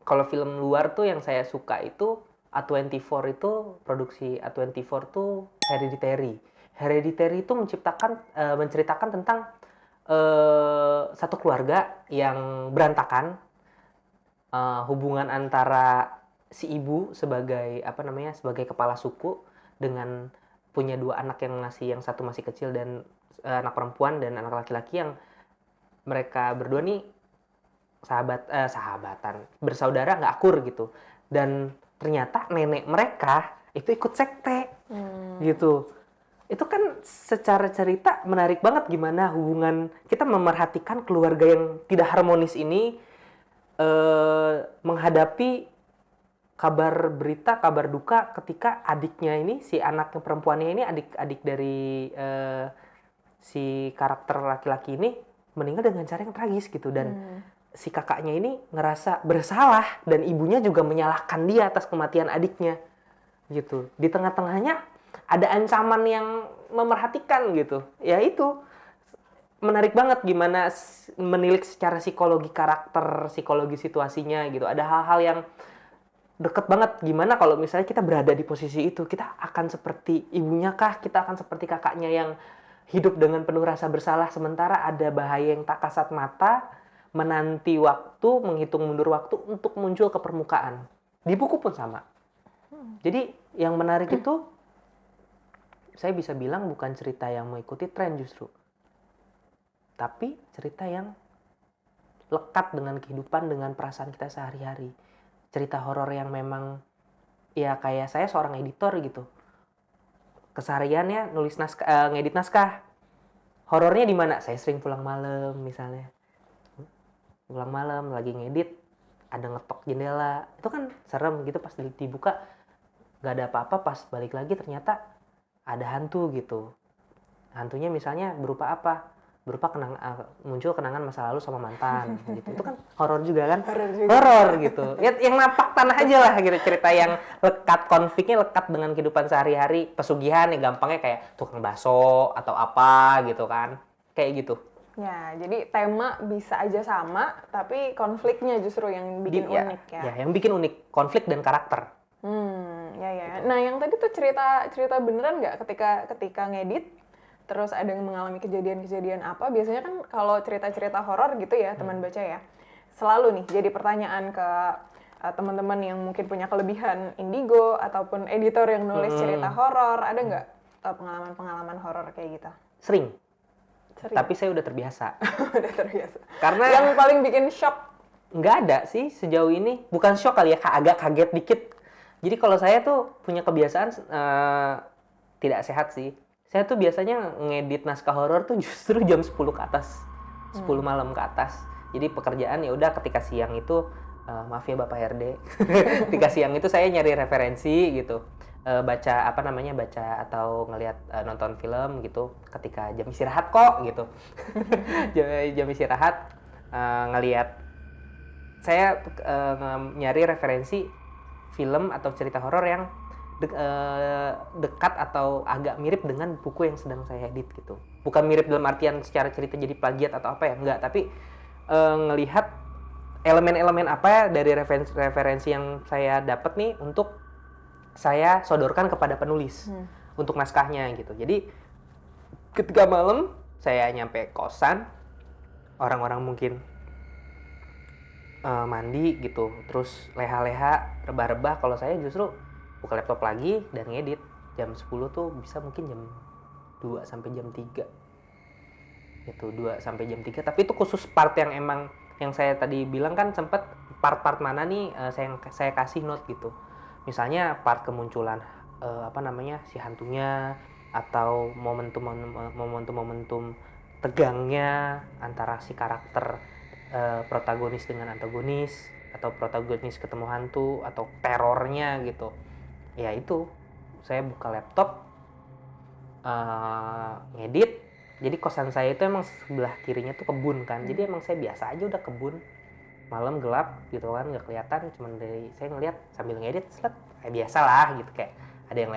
kalau film luar tuh yang saya suka itu A24 itu, produksi A24 tuh Hereditary. Hereditary itu menceritakan tentang satu keluarga yang berantakan, hubungan antara si ibu sebagai sebagai kepala suku dengan punya dua anak yang satu masih kecil, dan anak perempuan dan anak laki-laki yang mereka berdua nih sahabatan, bersaudara nggak akur gitu. Dan ternyata nenek mereka itu ikut sekte gitu. Itu kan secara cerita menarik banget gimana hubungan kita memerhatikan keluarga yang tidak harmonis ini menghadapi kabar berita, kabar duka ketika adiknya ini, si anak perempuannya ini, adik dari si karakter laki-laki ini meninggal dengan cara yang tragis gitu. Dan si kakaknya ini ngerasa bersalah dan ibunya juga menyalahkan dia atas kematian adiknya gitu. Di tengah-tengahnya ada ancaman yang memerhatikan gitu. Ya itu menarik banget gimana menilik secara psikologi karakter, psikologi situasinya gitu. Ada hal-hal yang deket banget gimana kalau misalnya kita berada di posisi itu, kita akan seperti ibunya kah, kita akan seperti kakaknya yang hidup dengan penuh rasa bersalah sementara ada bahaya yang tak kasat mata, menanti waktu, menghitung mundur waktu untuk muncul ke permukaan. Di buku pun sama. Jadi yang menarik itu saya bisa bilang bukan cerita yang mengikuti tren justru, tapi cerita yang lekat dengan kehidupan, dengan perasaan kita sehari-hari. Cerita horor yang memang ya kayak saya seorang editor gitu. Kesehariannya nulis naskah, ngedit naskah. Horornya di mana? Saya sering pulang malam misalnya. Pulang malam lagi ngedit, ada ngetok jendela. Itu kan serem gitu pas dibuka nggak ada apa-apa, pas balik lagi ternyata ada hantu gitu. Hantunya misalnya berupa apa? Berupa muncul kenangan masa lalu sama mantan gitu. Itu kan horor juga kan? Horor gitu. Ya, yang napak tanah aja lah gitu, cerita yang lekat, konfliknya lekat dengan kehidupan sehari-hari, pesugihan ya gampangnya kayak tukang bakso atau apa gitu kan. Kayak gitu. Ya, jadi tema bisa aja sama, tapi konfliknya justru yang bikin unik ya. Ya, yang bikin unik konflik dan karakter. Ya. Nah, yang tadi tuh cerita beneran nggak ketika ngedit, terus ada yang mengalami kejadian-kejadian apa? Biasanya kan kalau cerita-cerita horor gitu ya, teman baca ya, selalu nih jadi pertanyaan ke teman-teman yang mungkin punya kelebihan indigo ataupun editor yang nulis cerita horor, ada nggak pengalaman-pengalaman horor kayak gitu? Sering. Tapi saya udah terbiasa. Udah terbiasa. Karena yang paling bikin shock? Nggak ada sih sejauh ini. Bukan shock kali ya, agak kaget dikit. Jadi kalau saya tuh punya kebiasaan tidak sehat sih. Saya tuh biasanya ngedit naskah horor tuh justru jam 10 ke atas. 10 malam ke atas. Jadi pekerjaan ya udah ketika siang itu maaf ya Bapak RD. Ketika siang itu saya nyari referensi gitu. Baca atau ngelihat nonton film gitu ketika jam istirahat kok gitu. jam istirahat ngelihat saya nyari referensi film atau cerita horor yang dekat atau agak mirip dengan buku yang sedang saya edit gitu. Bukan mirip dalam artian secara cerita jadi plagiat atau apa ya, enggak, tapi ngelihat elemen-elemen apa ya dari referensi yang saya dapat nih untuk saya sodorkan kepada penulis untuk naskahnya gitu. Jadi ketika malam saya nyampe kosan, orang-orang mungkin mandi gitu, terus leha-leha, rebah-rebah. Kalau saya justru buka laptop lagi dan ngedit. Jam 10 tuh bisa mungkin jam 2 sampai jam 3. Itu 2 sampai jam 3. Tapi itu khusus part yang emang yang saya tadi bilang kan sempet part-part mana nih saya kasih note gitu. Misalnya part kemunculan si hantunya atau momentum tegangnya antara si karakter protagonis dengan antagonis atau protagonis ketemu hantu atau terornya gitu. Ya itu saya buka laptop ngedit. Jadi kosan saya itu emang sebelah kirinya tuh kebun kan. Jadi emang saya biasa aja udah kebun. Malam gelap gitu kan, nggak kelihatan, cuman dari saya ngeliat sambil ngedit kayak biasa lah gitu, kayak ada yang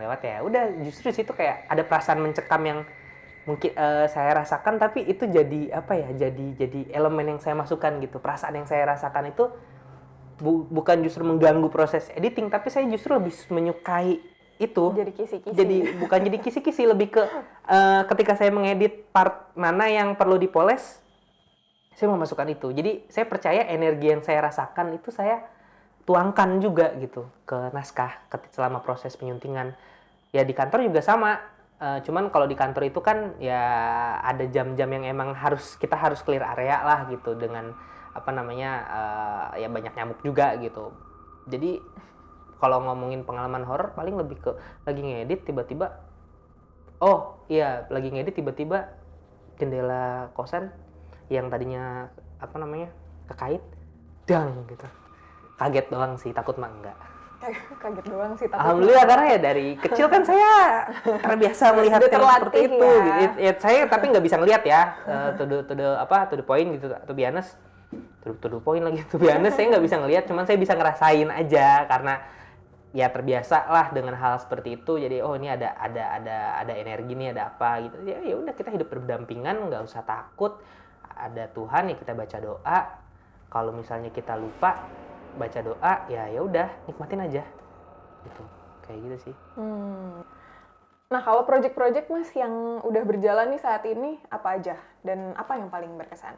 lewat ya udah. Justru situ kayak ada perasaan mencekam yang mungkin saya rasakan, tapi itu jadi jadi elemen yang saya masukkan gitu. Perasaan yang saya rasakan itu bukan justru mengganggu proses editing, tapi saya justru lebih menyukai itu. Jadi kisi-kisi. Jadi bukan jadi kisi-kisi, lebih ke ketika saya mengedit part mana yang perlu dipoles, saya memasukkan itu. Jadi saya percaya energi yang saya rasakan itu saya tuangkan juga gitu ke naskah selama proses penyuntingan. Ya di kantor juga sama. Cuman kalau di kantor itu kan ya ada jam-jam yang emang kita harus clear area lah gitu dengan ya banyak nyamuk juga gitu. Jadi kalau ngomongin pengalaman horor paling lebih ke lagi ngedit tiba-tiba Oh iya, lagi ngedit tiba-tiba jendela kosan yang tadinya apa namanya kekait, dang gitu. Kaget doang sih, takut mah enggak. Kaget doang sih, takut Alhamdulillah karena ya dari kecil kan saya terbiasa melihat Udah yang seperti terlatih itu. ya. Gitu. Ya, saya tapi nggak bisa ngelihat ya, to the point gitu, to be honest. To the point lagi, to be honest, saya nggak bisa ngelihat, cuman saya bisa ngerasain aja karena ya terbiasa lah dengan hal seperti itu. Jadi oh ini ada energi nih, ada apa gitu. Ya udah kita hidup berdampingan, nggak usah takut. Ada Tuhan ya kita baca doa. Kalau misalnya kita lupa baca doa ya udah nikmatin aja gitu. Kayak gitu sih. Nah, kalau project-project Mas yang udah berjalan nih saat ini apa aja dan apa yang paling berkesan?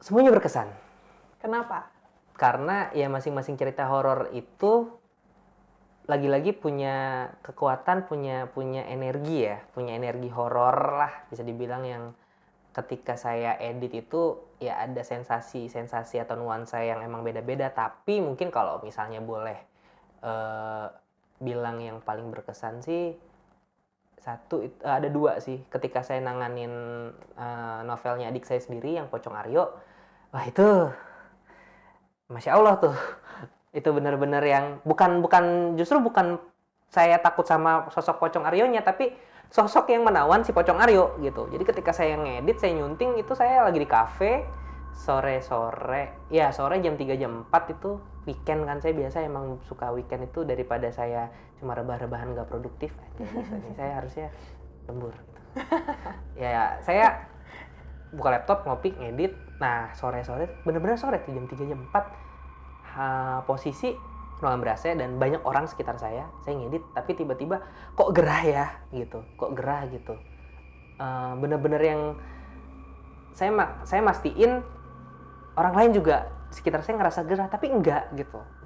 Semuanya berkesan. Kenapa? Karena ya masing-masing cerita horor itu lagi-lagi punya kekuatan, punya energi ya, punya energi horor lah bisa dibilang, yang ketika saya edit itu ya ada sensasi atau nuansa yang emang beda-beda. Tapi mungkin kalau misalnya boleh bilang yang paling berkesan sih ada dua sih. Ketika saya nanganin novelnya adik saya sendiri yang Pocong Aryo, wah itu Masya Allah tuh. Itu benar-benar yang justru bukan saya takut sama sosok Pocong Aryonya, tapi sosok yang menawan si Pocong Aryo gitu. Jadi ketika saya ngedit, saya nyunting, itu saya lagi di kafe sore sore jam 3 jam 4 itu weekend kan, saya biasa emang suka weekend itu daripada saya cuma rebah-rebahan gak produktif aja gitu. Saya harusnya lembur gitu. Ya saya buka laptop ngopi ngedit. Nah sore-sore bener-bener sore tuh jam 3 jam 4 posisi ruangan ber-AC dan banyak orang sekitar saya ngedit, tapi tiba-tiba kok gerah ya gitu, bener-bener yang saya mastiin orang lain juga sekitar saya ngerasa gerah, tapi enggak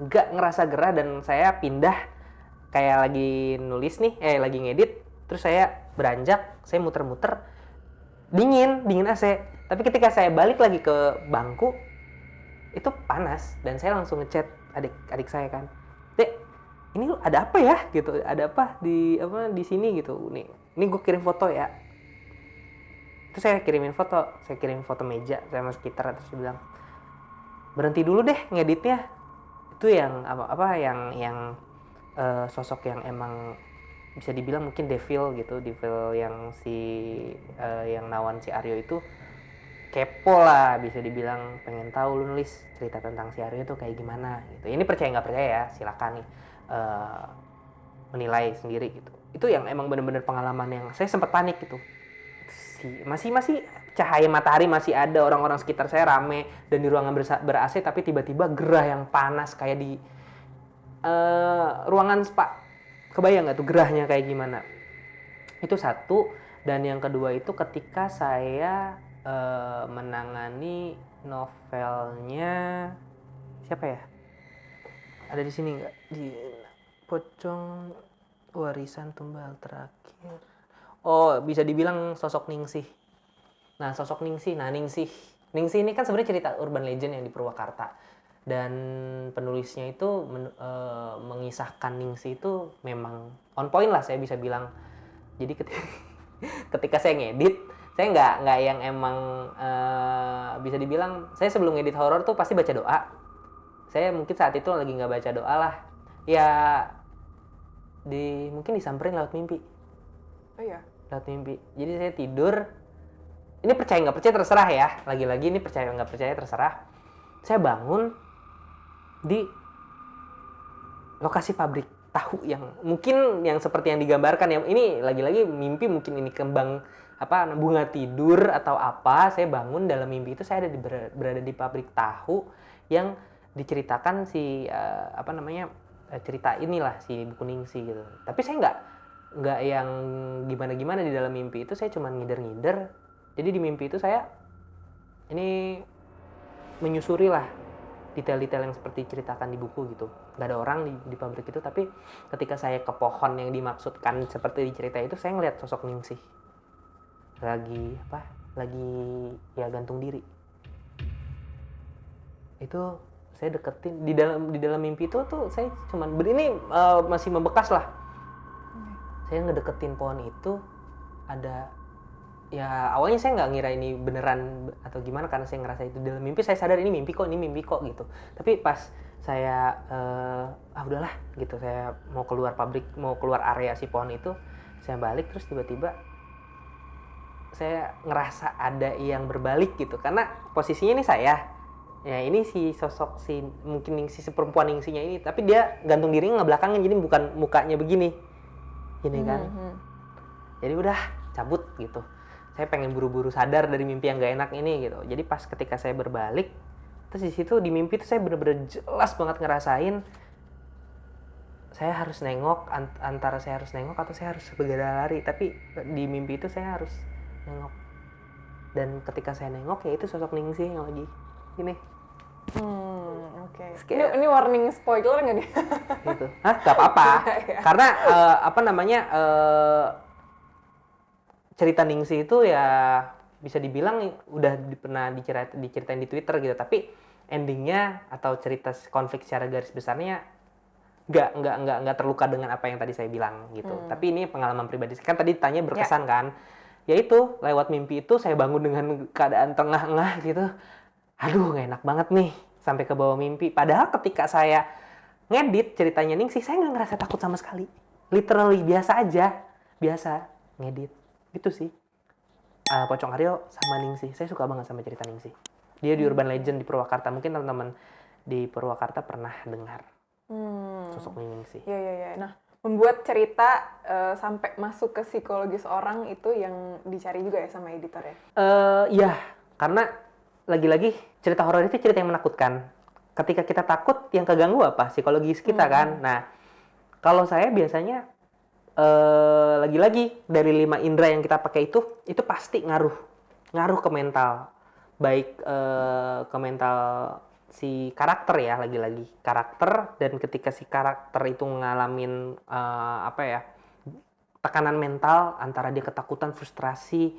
ngerasa gerah. Dan saya pindah kayak lagi nulis nih, lagi ngedit, terus saya beranjak, saya muter-muter, dingin AC. Tapi ketika saya balik lagi ke bangku, itu panas, dan saya langsung ngechat adik saya kan, Dek, ini ada apa ya gitu, ada apa di sini gitu, ini gue kirim foto ya. Terus saya kirim foto meja sama sekitar, terus dia bilang, berhenti dulu deh ngeditnya, itu yang yang sosok yang emang bisa dibilang mungkin devil yang yang nawan si Aryo itu kepo lah, bisa dibilang pengen tahu lu nulis cerita tentang si Aryo itu kayak gimana gitu. Ini percaya nggak percaya ya, silakan nih menilai sendiri gitu. Itu yang emang bener-bener pengalaman yang saya sempat panik gitu. Masih cahaya matahari masih ada, orang-orang sekitar saya rame dan di ruangan ber-AC, tapi tiba-tiba gerah yang panas kayak di ruangan spa. Kebayang nggak tuh gerahnya kayak gimana? Itu satu. Dan yang kedua itu ketika saya menangani novelnya siapa ya? Ada di sini nggak? Di Pocong Warisan Tumbal Terakhir. Oh, bisa dibilang sosok Ningsih. Nah, sosok Ningsih. Ningsih ini kan sebenarnya cerita urban legend yang di Purwakarta. Dan penulisnya itu mengisahkan Ningsih itu memang on point lah, saya bisa bilang. Jadi ketika saya ngedit, saya nggak yang emang bisa dibilang, saya sebelum ngedit horor tuh pasti baca doa. Saya mungkin saat itu lagi nggak baca doa lah. Ya mungkin disamperin lewat mimpi. Oh iya. Lewat mimpi. Jadi saya tidur. Ini percaya nggak percaya terserah ya. Lagi-lagi ini percaya nggak percaya terserah. Saya bangun di lokasi pabrik tahu yang mungkin yang seperti yang digambarkan ya. Ini lagi-lagi mimpi, mungkin ini kembang bunga tidur atau apa. Saya bangun dalam mimpi itu saya berada di pabrik tahu yang diceritakan cerita inilah si buku Ningsih gitu. Tapi saya nggak yang gimana-gimana di dalam mimpi itu, saya cuma ngider-ngider. Jadi di mimpi itu saya ini menyusuri lah detail-detail yang seperti diceritakan di buku gitu. Nggak ada orang di pabrik itu, tapi ketika saya ke pohon yang dimaksudkan seperti diceritain itu, saya ngeliat sosok Ningsih lagi ya gantung diri. Itu saya deketin di dalam mimpi itu tuh saya cuman ini masih membekas lah. saya ngedeketin pohon itu ada, ya awalnya saya nggak ngira ini beneran atau gimana, karena saya ngerasa itu dalam mimpi, saya sadar ini mimpi kok gitu. Tapi pas saya udahlah gitu, saya mau keluar pabrik, mau keluar area si pohon itu, saya balik terus tiba-tiba saya ngerasa ada yang berbalik gitu, karena posisinya ini saya, ya ini si sosok si mungkin si perempuan ningsinya ini, tapi dia gantung diri ngebelakangin, jadi bukan mukanya begini gini kan. Jadi udah cabut gitu, saya pengen buru-buru sadar dari mimpi yang gak enak ini gitu. Jadi pas ketika saya berbalik, terus di situ di mimpi itu saya bener-bener jelas banget ngerasain saya harus nengok, antara saya harus nengok atau saya harus segera lari. Tapi di mimpi itu saya harus nengok, dan ketika saya nengok ya itu sosok Ningsih yang lagi gini. Oke. Ini warning spoiler nggak nih? Gitu. Hah? Gak apa-apa. Karena cerita Ningsih itu ya bisa dibilang udah pernah diceritain di Twitter gitu, tapi endingnya atau cerita konflik secara garis besarnya nggak terluka dengan apa yang tadi saya bilang gitu. Tapi ini pengalaman pribadi. Kan tadi ditanya berkesan kan? Ya itu, lewat mimpi itu saya bangun dengan keadaan tengah-tengah gitu. Aduh, gak enak banget nih sampai ke bawah mimpi. Padahal ketika saya ngedit ceritanya Ningsih, saya nggak ngerasa takut sama sekali. Literally biasa aja, biasa ngedit. Gitu sih. Pocong Aryo sama Ningsih, saya suka banget sama cerita Ningsih. Dia di Urban Legend di Purwakarta, mungkin teman-teman di Purwakarta pernah dengar sosok Ningsih. Iya. Nah, membuat cerita sampai masuk ke psikologis orang itu yang dicari juga ya sama editor ya? Iya, karena lagi-lagi cerita horor itu cerita yang menakutkan. Ketika kita takut, yang keganggu apa? Psikologis kita kan. Nah, kalau saya biasanya lagi-lagi dari 5 indera yang kita pakai itu pasti ngaruh ke mental, baik ke mental si karakter ya, lagi-lagi karakter. Dan ketika si karakter itu ngalamin tekanan mental, antara dia ketakutan, frustrasi,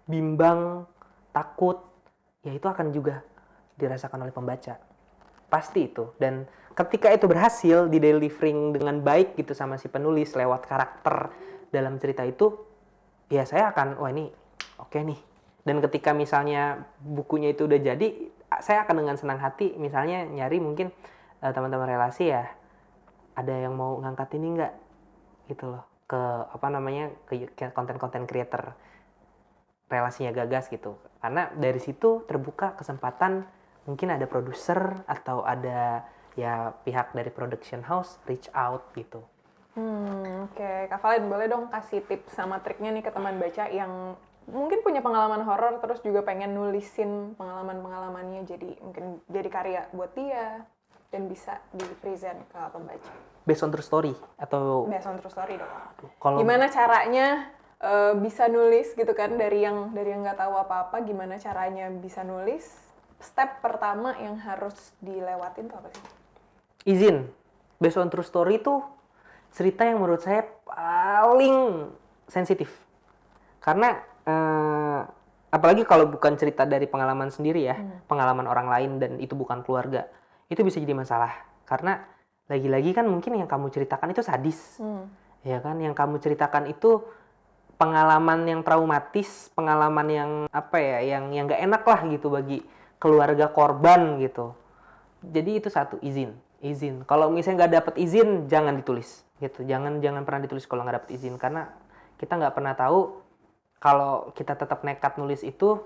bimbang, takut, ya itu akan juga dirasakan oleh pembaca. Pasti itu. Dan ketika itu berhasil di delivering dengan baik gitu sama si penulis lewat karakter dalam cerita itu, ya saya akan, wah ini oke nih. Dan ketika misalnya bukunya itu udah jadi, saya akan dengan senang hati misalnya nyari mungkin teman-teman relasi ya, ada yang mau ngangkat ini nggak gitu loh, ke ke konten-konten creator, relasinya gagas gitu. Karena dari situ terbuka kesempatan, mungkin ada produser atau ada ya pihak dari production house reach out gitu. Oke. Kak Valen, boleh dong kasih tips sama triknya nih ke teman baca yang mungkin punya pengalaman horor terus juga pengen nulisin pengalaman-pengalamannya jadi karya buat dia dan bisa di-present ke pembaca. Based on true story atau Based on true story dong. kalau Gimana caranya bisa nulis gitu kan, dari yang nggak tahu apa-apa, gimana caranya bisa nulis? Step pertama yang harus dilewatin tuh apa sih? izin. Based on true story itu cerita yang menurut saya paling sensitif. Karena apalagi kalau bukan cerita dari pengalaman sendiri ya, pengalaman orang lain dan itu bukan keluarga, itu bisa jadi masalah. Karena lagi-lagi kan mungkin yang kamu ceritakan itu sadis. Ya kan, yang kamu ceritakan itu pengalaman yang traumatis, pengalaman yang yang nggak enak lah gitu bagi keluarga korban gitu. Jadi itu satu, izin. Kalau misalnya nggak dapat izin, jangan ditulis gitu. Jangan pernah ditulis kalau nggak dapat izin, karena kita nggak pernah tahu kalau kita tetap nekat nulis itu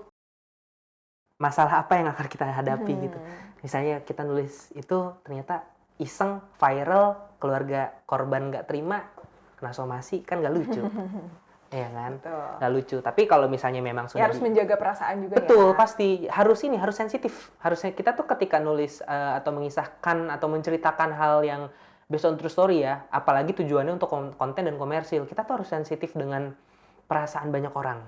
masalah apa yang akan kita hadapi gitu. Misalnya kita nulis itu ternyata iseng, viral, keluarga korban nggak terima, kena somasi, kan nggak lucu. Ya kan? Betul. Nggak lucu. Tapi kalau misalnya memang sudah harus menjaga perasaan juga. betul, ya. pasti harus sensitif. Harusnya kita tuh ketika nulis atau mengisahkan atau menceritakan hal yang based on true story ya, apalagi tujuannya untuk konten dan komersil, kita tuh harus sensitif dengan perasaan banyak orang.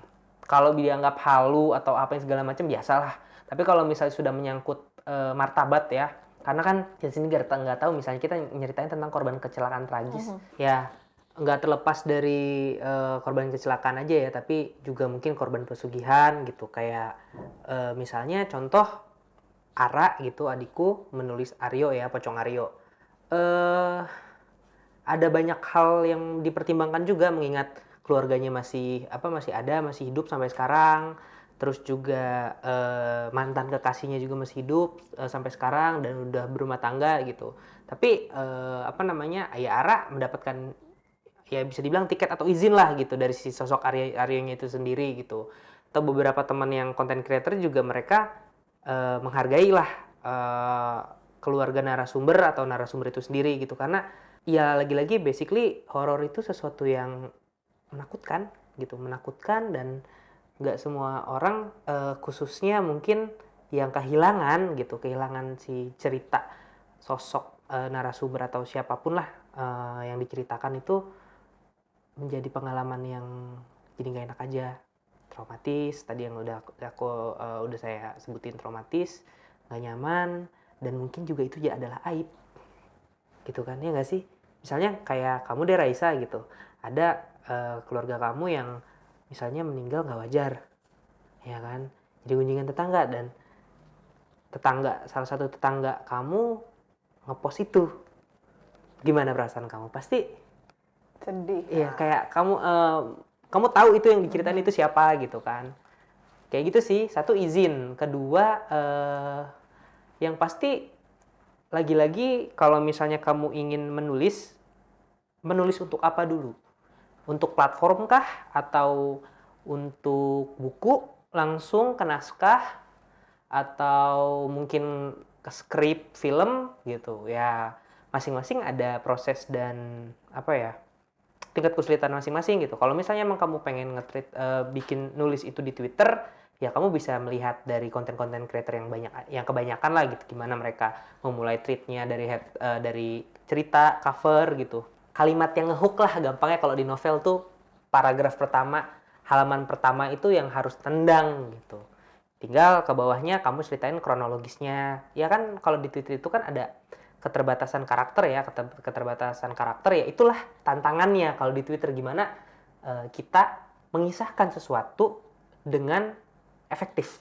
Kalau dianggap halu atau apa yang segala macam, biasalah. Tapi kalau misalnya sudah menyangkut martabat ya, karena kan di sini nggak tahu, misalnya kita nyeritain tentang korban kecelakaan tragis, ya nggak terlepas dari korban kecelakaan aja ya, tapi juga mungkin korban pesugihan gitu. Kayak misalnya contoh Ara gitu, adikku menulis Aryo ya, Pocong Aryo. ada banyak hal yang dipertimbangkan juga, mengingat keluarganya masih hidup sampai sekarang. Terus juga mantan kekasihnya juga masih hidup sampai sekarang dan udah berumah tangga gitu. Tapi ya Ara mendapatkan, ya bisa dibilang tiket atau izin lah gitu dari si sosok Aryanya itu sendiri gitu. Atau beberapa teman yang content creator juga mereka menghargai lah keluarga narasumber atau narasumber itu sendiri gitu, karena ya lagi-lagi basically horor itu sesuatu yang menakutkan dan nggak semua orang khususnya mungkin yang kehilangan si cerita sosok narasumber atau siapapun lah yang diceritakan itu menjadi pengalaman yang jadi nggak enak aja, traumatis tadi yang udah saya sebutin, traumatis, nggak nyaman, dan mungkin juga itu ya adalah aib gitu kan, ya nggak sih? Misalnya kayak kamu deh Raisa gitu, ada keluarga kamu yang misalnya meninggal nggak wajar, ya kan, jadi gunjingan tetangga, dan salah satu tetangga kamu ngepost itu, gimana perasaan kamu? Pasti sedih. Iya, kayak kamu tahu itu yang diceritain itu siapa gitu kan. Kayak gitu sih. Satu, izin. Kedua, yang pasti lagi-lagi kalau misalnya kamu ingin menulis untuk apa dulu? Untuk platform kah? Atau untuk buku langsung ke naskah? Atau mungkin ke skrip film gitu. Ya, masing-masing ada proses dan tingkat kesulitan masing-masing gitu. Kalau misalnya emang kamu pengen bikin nulis itu di Twitter, ya kamu bisa melihat dari konten-konten creator yang kebanyakan lah gitu, gimana mereka memulai tweetnya dari cerita, cover gitu. Kalimat yang ngehook lah gampangnya, kalau di novel tuh paragraf pertama, halaman pertama itu yang harus tendang gitu. Tinggal ke bawahnya kamu ceritain kronologisnya. Ya kan kalau di Twitter itu kan ada keterbatasan karakter ya, itulah tantangannya kalau di Twitter, gimana kita mengisahkan sesuatu dengan efektif,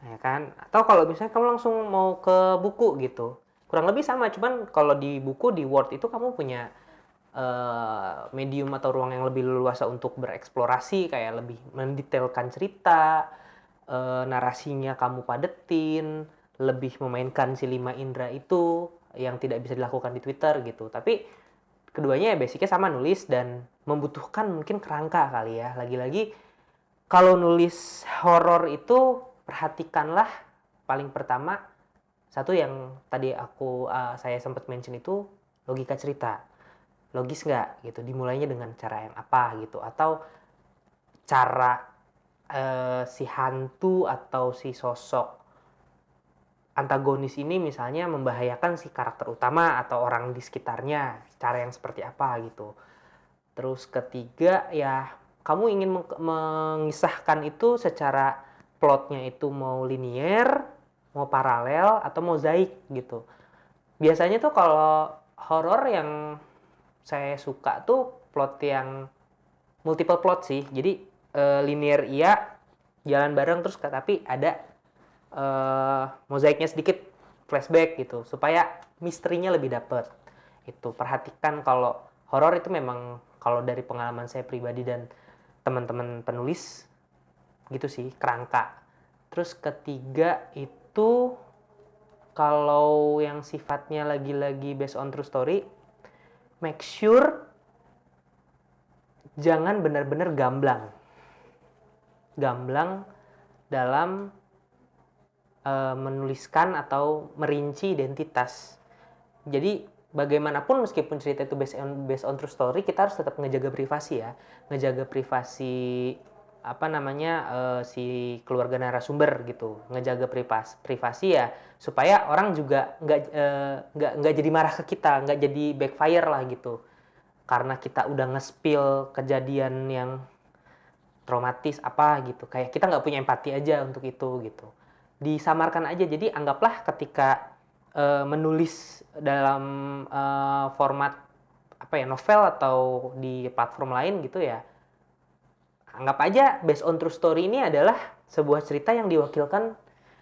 ya kan? Atau kalau misalnya kamu langsung mau ke buku gitu, kurang lebih sama, cuman kalau di buku, di Word itu kamu punya medium atau ruang yang lebih leluasa untuk bereksplorasi, kayak lebih mendetailkan cerita, narasinya kamu padetin, lebih memainkan si 5 indera itu yang tidak bisa dilakukan di Twitter gitu. Tapi keduanya ya basicnya sama, nulis, dan membutuhkan mungkin kerangka kali ya. Lagi-lagi kalau nulis horor itu perhatikanlah paling pertama, satu yang tadi saya sempat mention itu, logika cerita. Logis nggak gitu, dimulainya dengan cara yang apa gitu, atau cara si hantu atau si sosok antagonis ini misalnya membahayakan si karakter utama atau orang di sekitarnya, cara yang seperti apa gitu. Terus ketiga, ya kamu ingin mengisahkan itu secara plotnya itu mau linier, mau paralel, atau mozaik gitu. Biasanya tuh kalau horor yang saya suka tuh plot yang multiple plot sih. Jadi linier iya, jalan bareng, terus tapi ada mozaiknya sedikit, flashback gitu, supaya misterinya lebih dapet. Itu perhatikan, kalau horor itu memang kalau dari pengalaman saya pribadi dan teman-teman penulis gitu sih, kerangka. Terus ketiga itu kalau yang sifatnya lagi-lagi based on true story, make sure jangan benar-benar gamblang dalam menuliskan atau merinci identitas. Jadi bagaimanapun meskipun cerita itu based on true story, kita harus tetap ngejaga privasi ya, ngejaga privasi si keluarga narasumber gitu, ngejaga privasi ya, supaya orang juga nggak jadi marah ke kita, nggak jadi backfire lah gitu, karena kita udah nge-spill kejadian yang traumatis apa gitu, kayak kita nggak punya empati aja untuk itu gitu. Disamarkan aja. Jadi anggaplah ketika menulis dalam format novel atau di platform lain gitu ya, anggap aja based on true story ini adalah sebuah cerita yang diwakilkan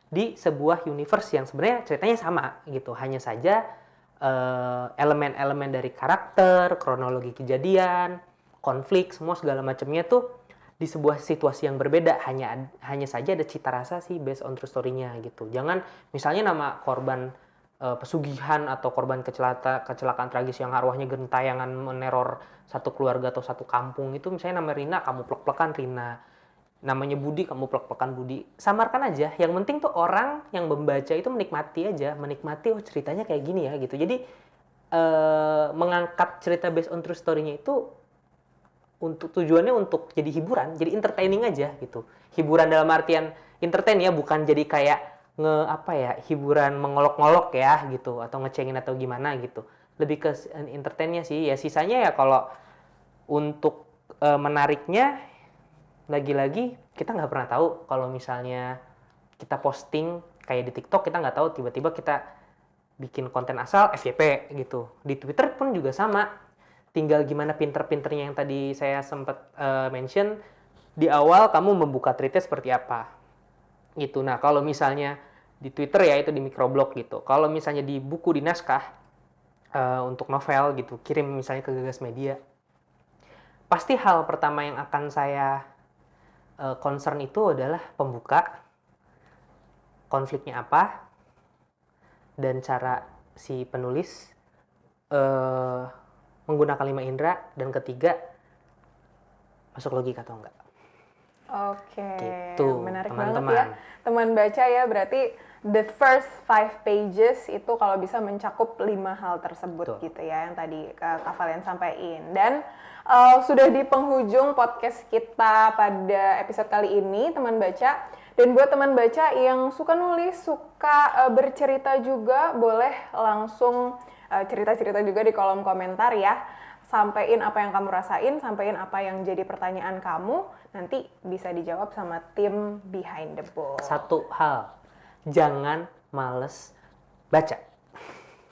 di sebuah universe yang sebenarnya ceritanya sama gitu. Hanya saja elemen-elemen dari karakter, kronologi kejadian, konflik, semua segala macamnya tuh di sebuah situasi yang berbeda, hanya saja ada cita rasa sih based on true story-nya gitu. Jangan misalnya nama korban pesugihan atau korban kecelakaan tragis yang arwahnya gentayangan meneror satu keluarga atau satu kampung itu, misalnya nama Rina, kamu plek-plekan Rina. Namanya Budi, kamu plek-plekan Budi. Samarkan aja. Yang penting tuh orang yang membaca itu menikmati aja, menikmati oh ceritanya kayak gini ya gitu. Jadi mengangkat cerita based on true story-nya itu untuk tujuannya untuk jadi hiburan, jadi entertaining aja gitu. Hiburan dalam artian entertain ya, bukan jadi kayak hiburan mengolok-ngolok ya gitu atau ngecengin atau gimana gitu. Lebih ke entertainnya sih. Ya sisanya ya kalau untuk menariknya lagi-lagi kita nggak pernah tahu kalau misalnya kita posting kayak di TikTok, kita nggak tahu tiba-tiba kita bikin konten asal FYP gitu. Di Twitter pun juga sama. Tinggal gimana pinter-pinternya yang tadi saya sempat mention di awal, kamu membuka tweetnya seperti apa gitu. Nah kalau misalnya di Twitter ya itu di microblog gitu. Kalau misalnya di buku, di naskah untuk novel gitu, kirim misalnya ke Gagas Media, pasti hal pertama yang akan saya concern itu adalah pembuka, konfliknya apa, dan cara si penulis menggunakan 5 indera, dan ketiga masuk logika atau enggak. Oke, gitu, menarik teman-teman. banget ya. Teman baca ya, berarti the first 5 pages itu kalau bisa mencakup 5 hal tersebut. Betul. Gitu ya, yang tadi Kak Valen sampaikan. Dan sudah di penghujung podcast kita pada episode kali ini, teman baca. Dan buat teman baca yang suka nulis, suka bercerita juga, boleh langsung cerita-cerita juga di kolom komentar ya. Sampaiin apa yang kamu rasain, sampaiin apa yang jadi pertanyaan kamu, nanti bisa dijawab sama tim Behind the Book. Satu hal, jangan males baca.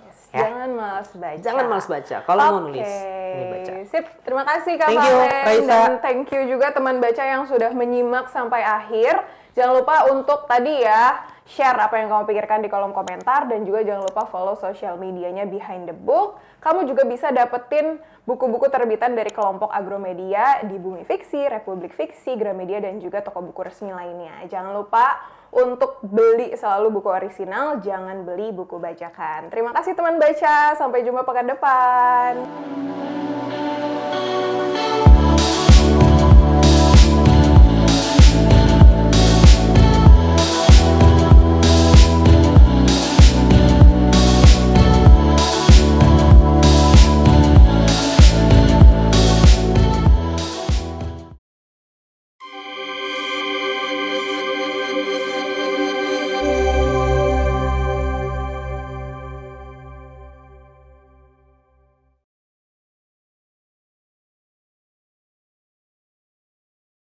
Yes, ya? Jangan males baca. Jangan males baca, kalau mau nulis, ini baca. Sip, terima kasih Kak Valen, dan thank you juga teman baca yang sudah menyimak sampai akhir. Jangan lupa untuk tadi ya, share apa yang kamu pikirkan di kolom komentar, dan juga jangan lupa follow sosial medianya Behind the Book. Kamu juga bisa dapetin buku-buku terbitan dari kelompok Agromedia di Bumi Fiksi, Republik Fiksi, Gramedia, dan juga toko buku resmi lainnya. Jangan lupa untuk beli selalu buku orisinal, jangan beli buku bajakan. Terima kasih teman baca, sampai jumpa pekan depan.